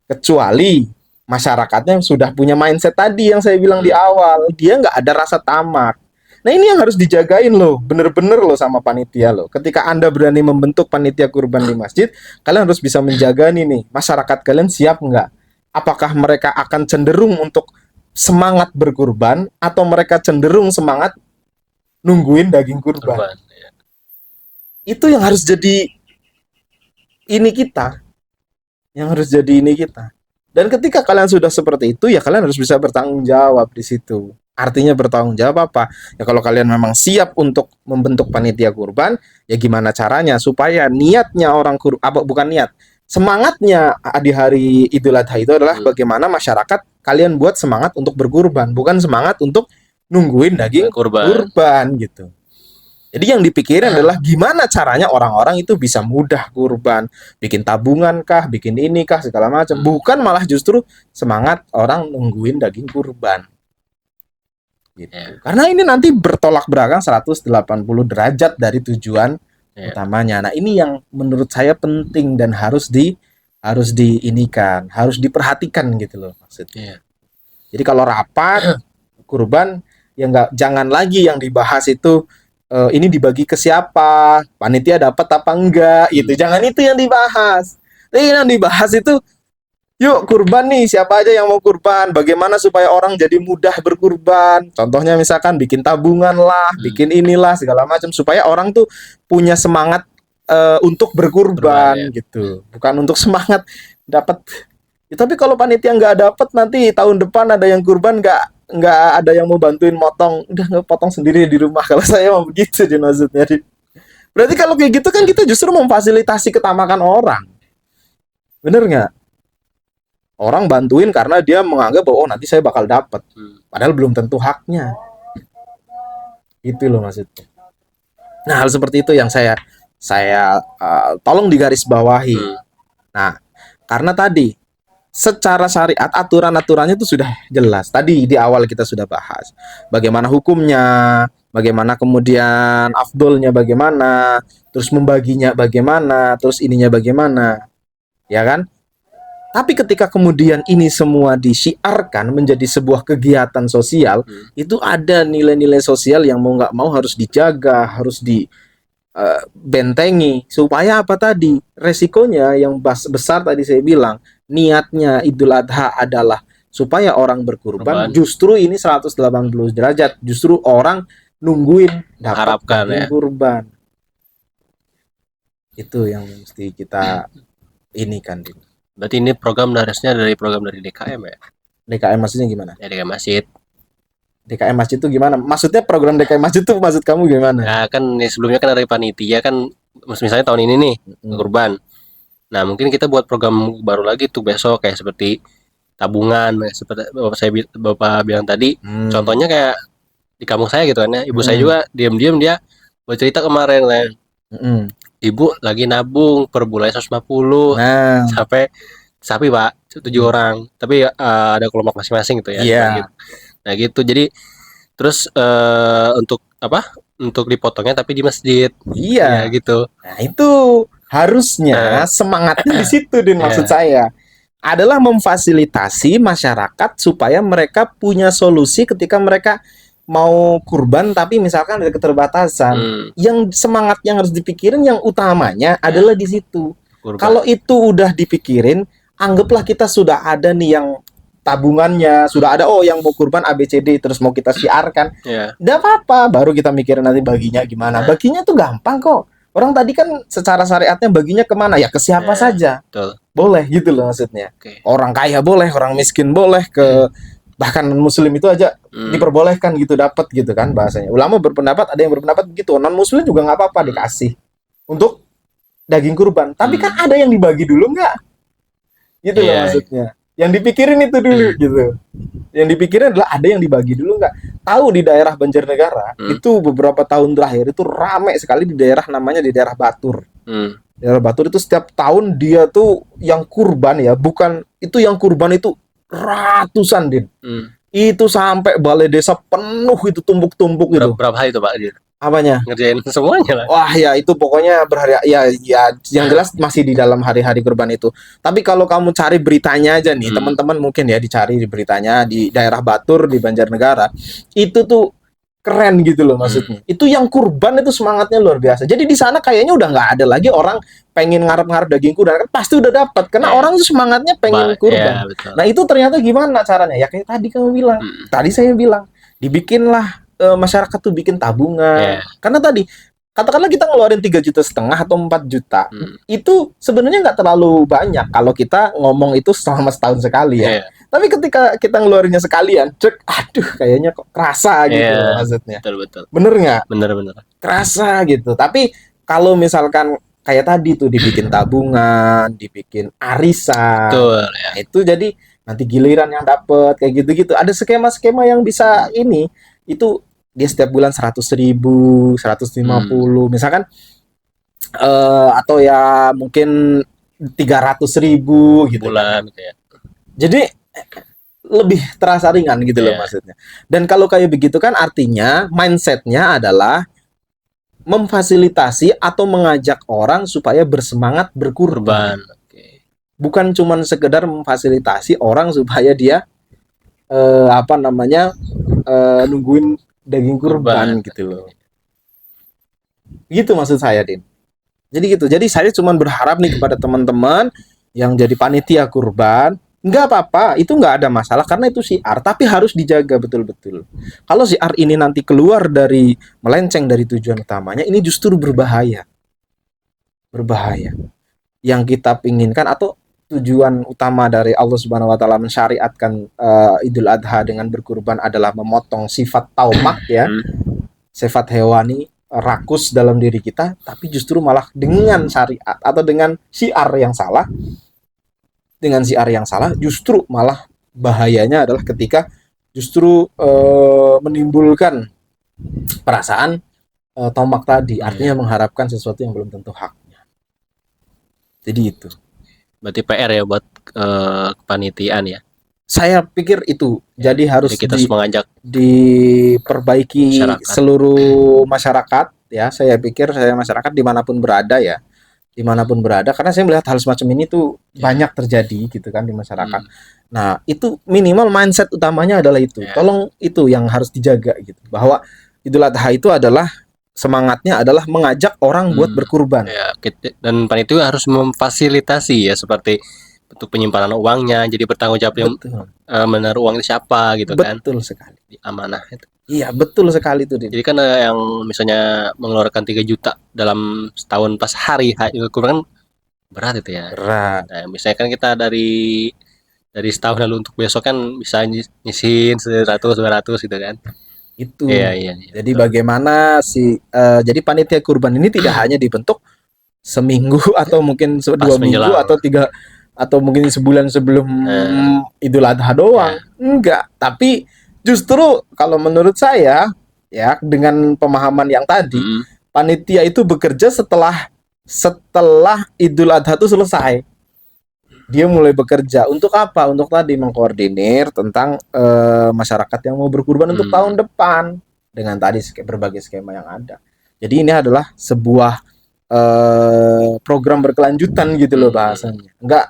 Kecuali masyarakatnya yang sudah punya mindset tadi yang saya bilang di awal. Dia nggak ada rasa tamak. Nah, ini yang harus dijagain loh. Bener-bener loh sama panitia loh. Ketika Anda berani membentuk panitia kurban di masjid, kalian harus bisa menjaga nih. Masyarakat kalian siap nggak? Apakah mereka akan cenderung untuk semangat berkurban atau mereka cenderung semangat nungguin daging kurban? Itu yang harus jadi ini kita. Yang harus jadi ini kita. Dan ketika kalian sudah seperti itu, ya kalian harus bisa bertanggung jawab di situ. Artinya bertanggung jawab apa? Ya kalau kalian memang siap untuk membentuk panitia kurban, ya gimana caranya supaya niatnya orang bukan niat. Semangatnya di hari Idul Adha itu adalah bagaimana masyarakat kalian buat semangat untuk berkurban, bukan semangat untuk nungguin daging kurban gitu. Jadi yang dipikirin adalah gimana caranya orang-orang itu bisa mudah kurban, bikin tabungan kah, bikin ini kah, segala macam. Bukan malah justru semangat orang nungguin daging kurban. gitu. Ya. Karena ini nanti bertolak belakang 180 derajat dari tujuan utamanya. Nah, ini yang menurut saya penting dan harus diinikan, harus diperhatikan gitu loh maksudnya. Jadi kalau rapat kurban ya jangan lagi yang dibahas itu ini dibagi ke siapa, panitia dapat apa enggak gitu. Jangan itu yang dibahas. Yang dibahas itu yuk kurban nih, siapa aja yang mau kurban, bagaimana supaya orang jadi mudah berkurban. Contohnya misalkan bikin tabungan lah, bikin inilah segala macam supaya orang tuh punya semangat untuk berkurban gitu. Bukan untuk semangat dapat. Ya, tapi kalau panitia nggak dapat nanti tahun depan ada yang kurban nggak ada yang mau bantuin motong, udah nggak potong sendiri di rumah. Kalau saya mau begitu maksudnya. Berarti kalau kayak gitu kan kita justru memfasilitasi ketamakan orang. Bener nggak? Orang bantuin karena dia menganggap bahwa oh nanti saya bakal dapat. Padahal belum tentu haknya. Itu loh maksudnya. Nah, hal seperti itu yang saya tolong digarisbawahi. Nah, karena tadi secara syariat aturan-aturannya itu sudah jelas. Tadi di awal kita sudah bahas bagaimana hukumnya, bagaimana kemudian afdolnya bagaimana, terus membaginya bagaimana, terus ininya bagaimana. Ya kan? Tapi ketika kemudian ini semua disiarkan menjadi sebuah kegiatan sosial, itu ada nilai-nilai sosial yang mau nggak mau harus dijaga, harus dibentengi. Supaya apa tadi? Resikonya yang besar tadi saya bilang, niatnya Idul Adha adalah supaya orang berkurban, justru ini 180 derajat. Justru orang nungguin dapat kurban. Itu yang mesti kita ini kan. Berarti ini program harusnya dari DKM ya? DKM maksudnya gimana? Ya DKM Masjid. DKM Masjid itu gimana? Maksudnya program DKM Masjid itu maksud kamu gimana? Nah kan sebelumnya kan dari panitia kan, misalnya tahun ini nih kurban. Nah mungkin kita buat program baru lagi tuh besok kayak seperti tabungan, seperti bapak bilang tadi. Contohnya kayak di kampung saya gitu kan ya. Ibu saya juga diam-diam dia bercerita kemarin kan. Ibu lagi nabung per bulan 150 sampai sapi Pak 7 orang, tapi ada kelompok masing-masing gitu ya. Nah gitu, jadi terus untuk apa? Untuk dipotongnya tapi di masjid. Iya. Ya, gitu. Nah itu harusnya semangatnya di situ maksud saya adalah memfasilitasi masyarakat supaya mereka punya solusi ketika mereka mau kurban tapi misalkan ada keterbatasan. Yang semangat yang harus dipikirin yang utamanya adalah di situ. Kalau itu udah dipikirin, anggaplah kita sudah ada nih yang tabungannya, sudah ada yang mau kurban ABCD terus mau kita siarkan. Enggak apa-apa, baru kita mikirin nanti baginya gimana. Baginya tuh gampang kok. Orang tadi kan secara syariatnya baginya kemana? Ya ke siapa saja. Boleh gitu loh maksudnya. Orang kaya boleh, orang miskin boleh, ke bahkan muslim itu aja diperbolehkan gitu, dapat gitu kan bahasanya. Ulama berpendapat, ada yang berpendapat begitu, non muslim juga nggak apa-apa dikasih untuk daging kurban. Tapi kan ada yang dibagi dulu nggak? Gitu loh maksudnya. Yang dipikirin itu dulu gitu. Yang dipikirin adalah ada yang dibagi dulu nggak? Tahu di daerah Banjarnegara itu beberapa tahun terakhir itu rame sekali di daerah namanya di daerah Batur. Daerah Batur itu setiap tahun dia tuh yang kurban ya, bukan itu yang kurban itu ratusan itu sampai balai desa penuh itu tumpuk-tumpuk itu. Berapa hari itu Pak? Apanya? Ngerjain semuanya lah. Wah ya itu pokoknya berhari ya yang jelas masih di dalam hari-hari kurban itu. Tapi kalau kamu cari beritanya aja nih teman-teman mungkin ya dicari di beritanya di daerah Batur di Banjarnegara itu tuh keren gitu loh maksudnya. Itu yang kurban itu semangatnya luar biasa. Jadi di sana kayaknya udah nggak ada lagi orang pengen ngarep-ngarep daging kurban, kan pasti udah dapat karena orang tuh semangatnya pengen kurban. Nah itu ternyata gimana caranya? Ya kayak tadi kamu bilang, tadi saya bilang dibikinlah masyarakat tuh bikin tabungan. Karena tadi katakanlah kita ngeluarin 3,5 juta atau 4 juta, itu sebenarnya nggak terlalu banyak kalau kita ngomong itu selama setahun sekali ya. Tapi ketika kita ngeluarinnya sekalian, cek, aduh kayaknya kok kerasa gitu maksudnya. Betul. Bener nggak? Bener. Kerasa gitu. Tapi kalau misalkan kayak tadi tuh dibikin tabungan, dibikin arisan, itu jadi nanti giliran yang dapet kayak gitu-gitu. Ada skema-skema yang bisa ini, itu dia setiap bulan 100.000, 150, misalkan atau ya mungkin 300.000 gitu bulan gitu ya. Jadi lebih terasa ringan gitu loh Iya. maksudnya. Dan kalau kayak begitu kan artinya mindsetnya adalah memfasilitasi atau mengajak orang supaya bersemangat berkurban. Kurban. Oke. Bukan cuman sekedar memfasilitasi orang supaya dia nungguin daging kurban gitu loh. Gitu maksud saya, Din. Jadi gitu. Jadi saya cuman berharap nih kepada teman-teman yang jadi panitia kurban, nggak apa-apa, itu nggak ada masalah karena itu syiar, tapi harus dijaga betul-betul. Kalau syiar ini nanti keluar dari melenceng dari tujuan utamanya, ini justru berbahaya. Berbahaya. Yang kita inginkan atau tujuan utama dari Allah Subhanahu wa taala mensyariatkan Idul Adha dengan berkurban adalah memotong sifat taumak ya. Sifat hewani rakus dalam diri kita, tapi justru malah dengan syariat atau dengan syiar yang salah, justru malah bahayanya adalah ketika justru menimbulkan perasaan tomak tadi, artinya mengharapkan sesuatu yang belum tentu haknya. Jadi itu. Berarti PR ya buat kepanitiaan ya. Saya pikir itu. Jadi harus kita harus mengajak diperbaiki masyarakat. Seluruh masyarakat ya. Saya pikir masyarakat dimanapun berada ya. Dimanapun berada, karena saya melihat hal semacam ini tuh banyak terjadi gitu kan di masyarakat. Nah, itu minimal mindset utamanya adalah itu. Tolong itu yang harus dijaga gitu. Bahwa Idul Adha itu adalah semangatnya adalah mengajak orang buat berkurban. Ya, dan panitia harus memfasilitasi ya, seperti bentuk penyimpanan uangnya, jadi bertanggung jawab yang menaruh uang itu siapa gitu kan. Betul sekali. Di amanah itu. Iya, betul sekali itu. Jadi kan yang misalnya mengeluarkan 3 juta dalam setahun pas hari kurban kan berat itu ya. Berat. Nah, misalnya kan kita dari setahun lalu untuk besok kan bisa nyisin 100-200 gitu kan. Itu. Iya. Jadi bagaimana jadi panitia kurban ini tidak hanya dibentuk seminggu atau mungkin 2 minggu atau 3 atau mungkin sebulan sebelum Idul Adha doang. Enggak, tapi justru kalau menurut saya ya, dengan pemahaman yang tadi, panitia itu bekerja setelah Idul Adha itu selesai. Dia mulai bekerja untuk apa? Untuk tadi mengkoordinir tentang masyarakat yang mau berkurban untuk tahun depan dengan tadi berbagai skema yang ada. Jadi ini adalah sebuah program berkelanjutan gitu loh bahasanya. Enggak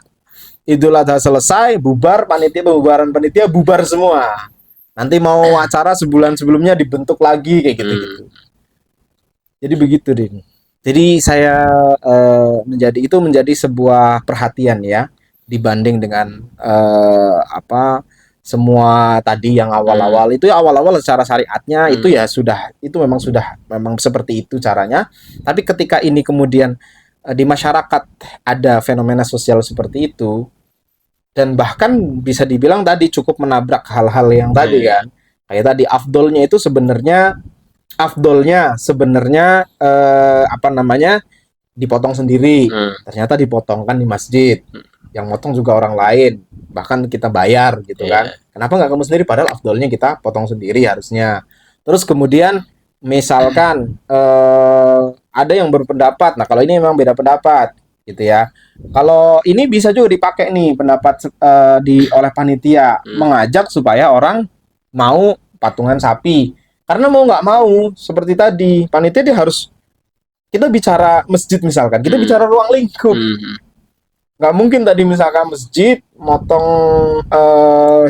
Idul Adha selesai, bubar pembubaran panitia bubar semua. Nanti mau acara sebulan sebelumnya dibentuk lagi kayak gitu-gitu. Jadi begitu, Din. Jadi saya menjadi sebuah perhatian ya, dibanding dengan semua tadi yang awal-awal itu awal-awal secara syariatnya itu ya memang seperti itu caranya. Tapi ketika ini kemudian di masyarakat ada fenomena sosial seperti itu, dan bahkan bisa dibilang tadi cukup menabrak hal-hal yang tadi kan, kayak tadi afdolnya sebenarnya dipotong sendiri, ternyata dipotongkan di masjid, yang motong juga orang lain, bahkan kita bayar gitu kan. Kenapa nggak kamu sendiri, padahal afdolnya kita potong sendiri harusnya. Terus kemudian misalkan ada yang berpendapat, nah kalau ini memang beda pendapat gitu ya. Kalau ini bisa juga dipakai nih pendapat oleh panitia, mengajak supaya orang mau patungan sapi. Karena mau nggak mau, seperti tadi, panitia dia harus, kita bicara masjid misalkan, kita bicara ruang lingkup. Nggak mungkin tadi misalkan masjid motong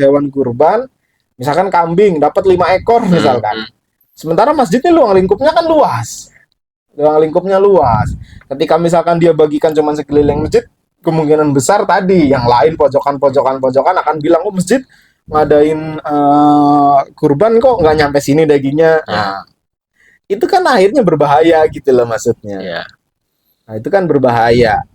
hewan kurban, misalkan kambing dapat 5 ekor misalkan. Sementara masjidnya ruang lingkupnya kan luas. Ketika misalkan dia bagikan cuma sekeliling masjid, kemungkinan besar tadi yang lain pojokan akan bilang, oh masjid ngadain kurban kok nggak nyampe sini dagingnya. Nah, itu kan akhirnya berbahaya gitu loh maksudnya. Nah, itu kan berbahaya.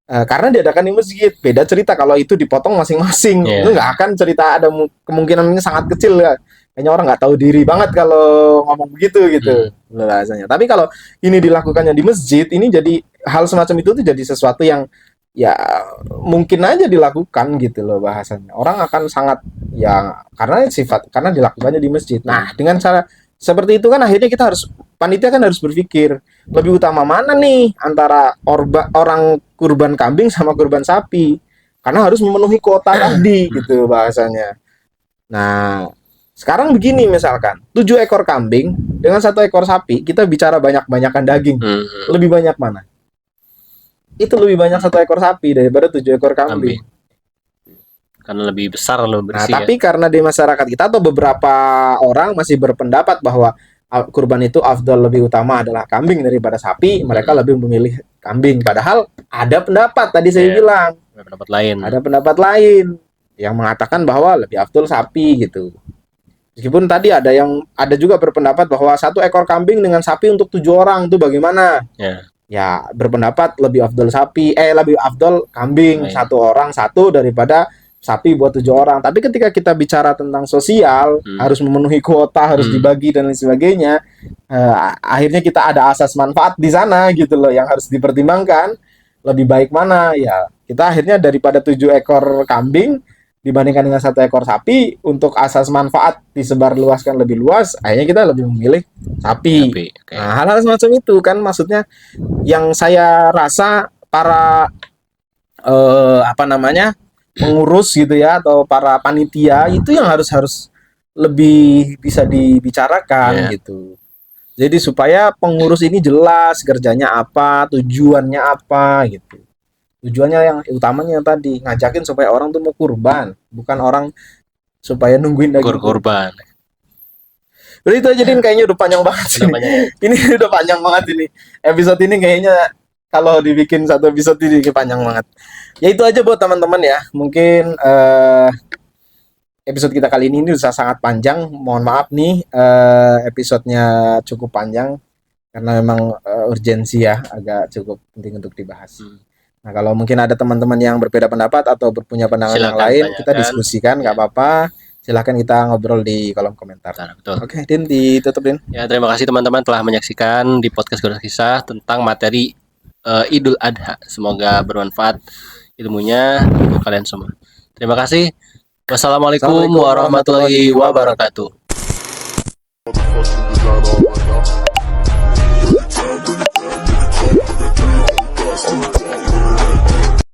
Karena diadakan di masjid. Beda cerita kalau itu dipotong masing-masing. Itu nggak akan cerita, ada kemungkinannya sangat kecil ya. Kayaknya orang nggak tahu diri banget kalau ngomong begitu gitu bahasanya. Tapi kalau ini dilakukannya di masjid, ini jadi hal semacam itu tuh jadi sesuatu yang ya mungkin aja dilakukan gitu loh bahasanya. Orang akan sangat karena dilakukannya di masjid. Nah, dengan cara seperti itu kan akhirnya panitia kan harus berpikir lebih utama mana nih antara orang kurban kambing sama kurban sapi, karena harus memenuhi kuota tadi gitu bahasanya. Nah, sekarang begini misalkan, 7 ekor kambing dengan 1 ekor sapi, kita bicara banyak-banyakan daging. Lebih banyak mana? Itu lebih banyak 1 ekor sapi daripada 7 ekor kambing. Karena lebih besar, lebih bersih. Nah, tapi karena di masyarakat kita atau beberapa orang masih berpendapat bahwa kurban itu afdal, lebih utama adalah kambing daripada sapi, mereka lebih memilih kambing. Padahal ada pendapat tadi saya bilang, pendapat lain. Ada pendapat lain yang mengatakan bahwa lebih afdal sapi gitu. Meskipun tadi ada juga berpendapat bahwa 1 ekor kambing dengan sapi untuk 7 orang itu bagaimana? Ya, berpendapat lebih afdal lebih afdal kambing 1 orang 1 daripada sapi buat 7 orang. Tapi ketika kita bicara tentang sosial, harus memenuhi kuota, harus dibagi dan lain sebagainya, akhirnya kita ada asas manfaat di sana gitu loh yang harus dipertimbangkan. Lebih baik mana? Ya, kita akhirnya daripada 7 ekor kambing dibandingkan dengan 1 ekor sapi, untuk asas manfaat disebarluaskan lebih luas, akhirnya kita lebih memilih sapi. Nah, hal-hal semacam itu kan maksudnya yang saya rasa para pengurus gitu ya, atau para panitia itu yang harus lebih bisa dibicarakan gitu. Jadi supaya pengurus ini jelas kerjanya apa, tujuannya apa gitu. Tujuannya yang utamanya tadi ngajakin supaya orang tuh mau kurban, bukan orang supaya nungguin daging kurban. Udah itu aja Din, kayaknya udah panjang banget sih. Ini udah panjang banget ini. Episode ini kayaknya kalau dibikin 1 episode ini panjang banget. Ya itu aja buat teman-teman ya. Mungkin episode kita kali ini sudah sangat panjang. Mohon maaf nih, episodenya cukup panjang karena memang urgensi ya, agak cukup penting untuk dibahas. Nah, kalau mungkin ada teman-teman yang berbeda pendapat atau punya pandangan yang lain, kita diskusikan, nggak apa-apa. Silahkan kita ngobrol di kolom komentar. Oke, Din, ditutup Din. Ya, terima kasih teman-teman telah menyaksikan di podcast Goresan Kisah tentang materi Idul Adha. Semoga bermanfaat ilmunya untuk kalian semua. Terima kasih. Wassalamualaikum warahmatullahi wabarakatuh.